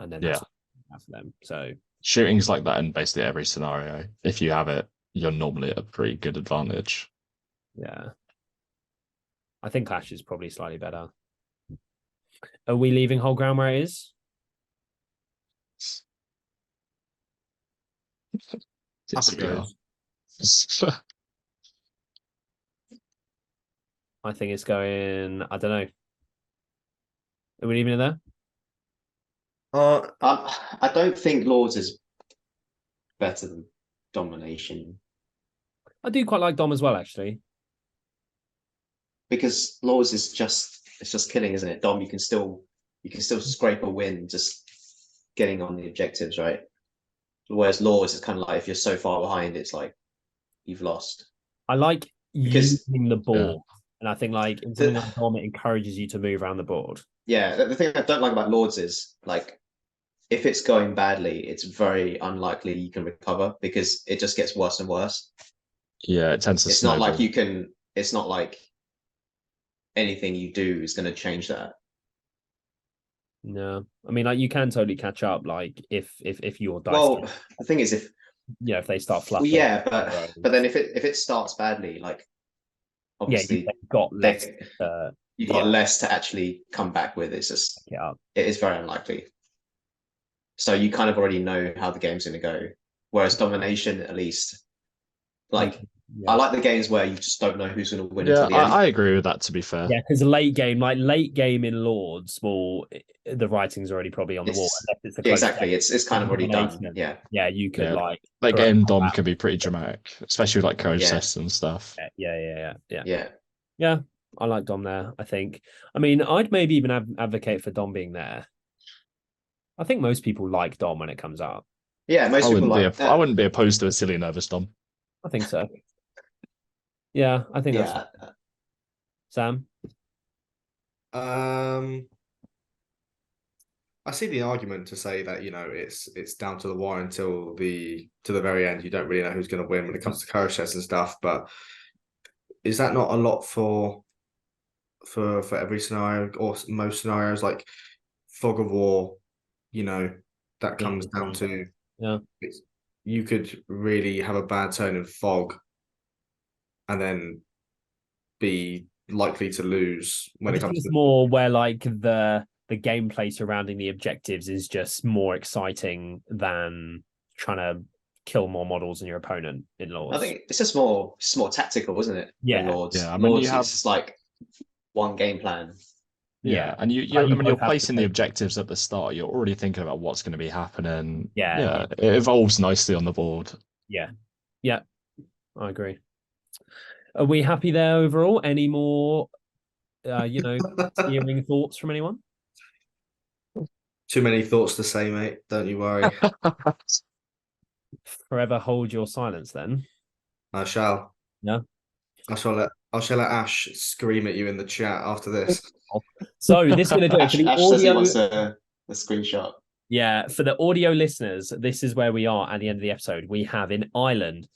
and then that's what you have for them. So Shooting's like that in basically every scenario. If you have it, you're normally at a pretty good advantage. yeah, I think Clash is probably slightly better. Are we leaving whole ground where it is? Up it goes. I think it's going. I don't know. Are we leaving it there? I don't think Lords is better than Domination I do quite like Dom as well, actually. because Lords is just killing, isn't it? Dom, you can still scrape a win just getting on the objectives, right? Whereas Lords is kind of like if you're so far behind, it's like you've lost. I like Because- using the board, and I think like in something like Dom, it encourages you to move around the board. Yeah, the thing I don't like about Lords is like if it's going badly, it's very unlikely you can recover because it just gets worse and worse. Yeah, it tends to It's not like snowball. you can. It's not like anything you do is going to change that. No, I mean like you can totally catch up. Like if your dice, Well, the thing is, if they start well, fluffing. yeah, but then if it starts badly, like obviously you've got less. you've got less to actually come back with. It's just it is very unlikely. So you kind of already know how the game's going to go. Whereas Domination, at least, like I like the games where you just don't know who's going to win Yeah, until the end. I agree with that, to be fair. Yeah, because late game in Lords, well, the writing's already probably on the wall. It's a close exactly. game. It's kind of already done. Yeah. Yeah, you could like Late game Dom can be pretty dramatic, especially with like courage tests and stuff. Yeah. Yeah. I like Dom there. I think. I mean, I'd maybe even advocate for Dom being there. I think most people like Dom when it comes out. Yeah, most people like. I wouldn't be opposed to a silly nervous Dom. I think so. Yeah, I think that's Sam. I see the argument to say that it's down to the wire until to the very end. You don't really know who's going to win when it comes to courage tests and stuff. But is that not a lot for every scenario or most scenarios? Like Fog of War, that comes down to you could really have a bad turn in fog and then be likely to lose when it comes it's to more where like the gameplay surrounding the objectives is just more exciting than trying to kill more models than your opponent in Lords. I think it's just more tactical, isn't it? Yeah. In Lords. Yeah, I mean, Lords, you have it's just like one game plan. Yeah. And you I mean, both you're have to placing the take- objectives at the start. You're already thinking about what's going to be happening. Yeah. It evolves nicely on the board. Yeah, I agree. Are we happy there overall? Any more, steering thoughts from anyone? too many thoughts to say, mate. Don't you worry. Forever hold your silence then. I shall. Yeah. I shall let Ash scream at you in the chat after this. So this is going to do it for the Ash says he audio. wants a screenshot. Yeah, for the audio listeners, this is where we are at the end of the episode. We have in Ireland,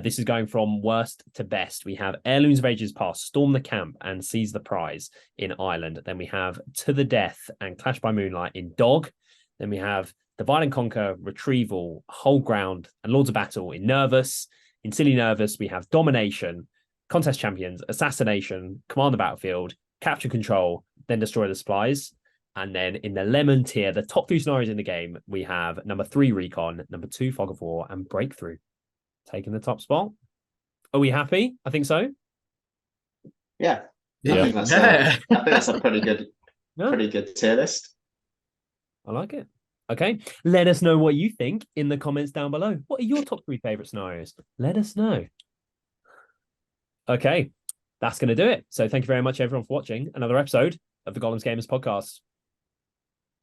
this is going from worst to best. We have Heirlooms of Ages Past, Storm the Camp, and Seize the Prize in Ireland. Then we have To the Death and Clash by Moonlight in Dog. Then we have Divide and Conquer, Retrieval, Hold Ground, and Lords of Battle in Nervous. In Silly Nervous, we have Domination, Contest Champions, Assassination, Command the Battlefield, Capture Control, then Destroy the Supplies. And then in the lemon tier, the top 3 scenarios in the game, we have number 3, Recon, number 2, Fog of War, and Breakthrough taking the top spot. Are we happy? I think so. Yeah. Yeah. I think that's a pretty good tier list. I like it. Okay. Let us know what you think in the comments down below. What are your top 3 favorite scenarios? Let us know. Okay. That's going to do it. So thank you very much, everyone, for watching another episode of the Gollum's Gamers podcast.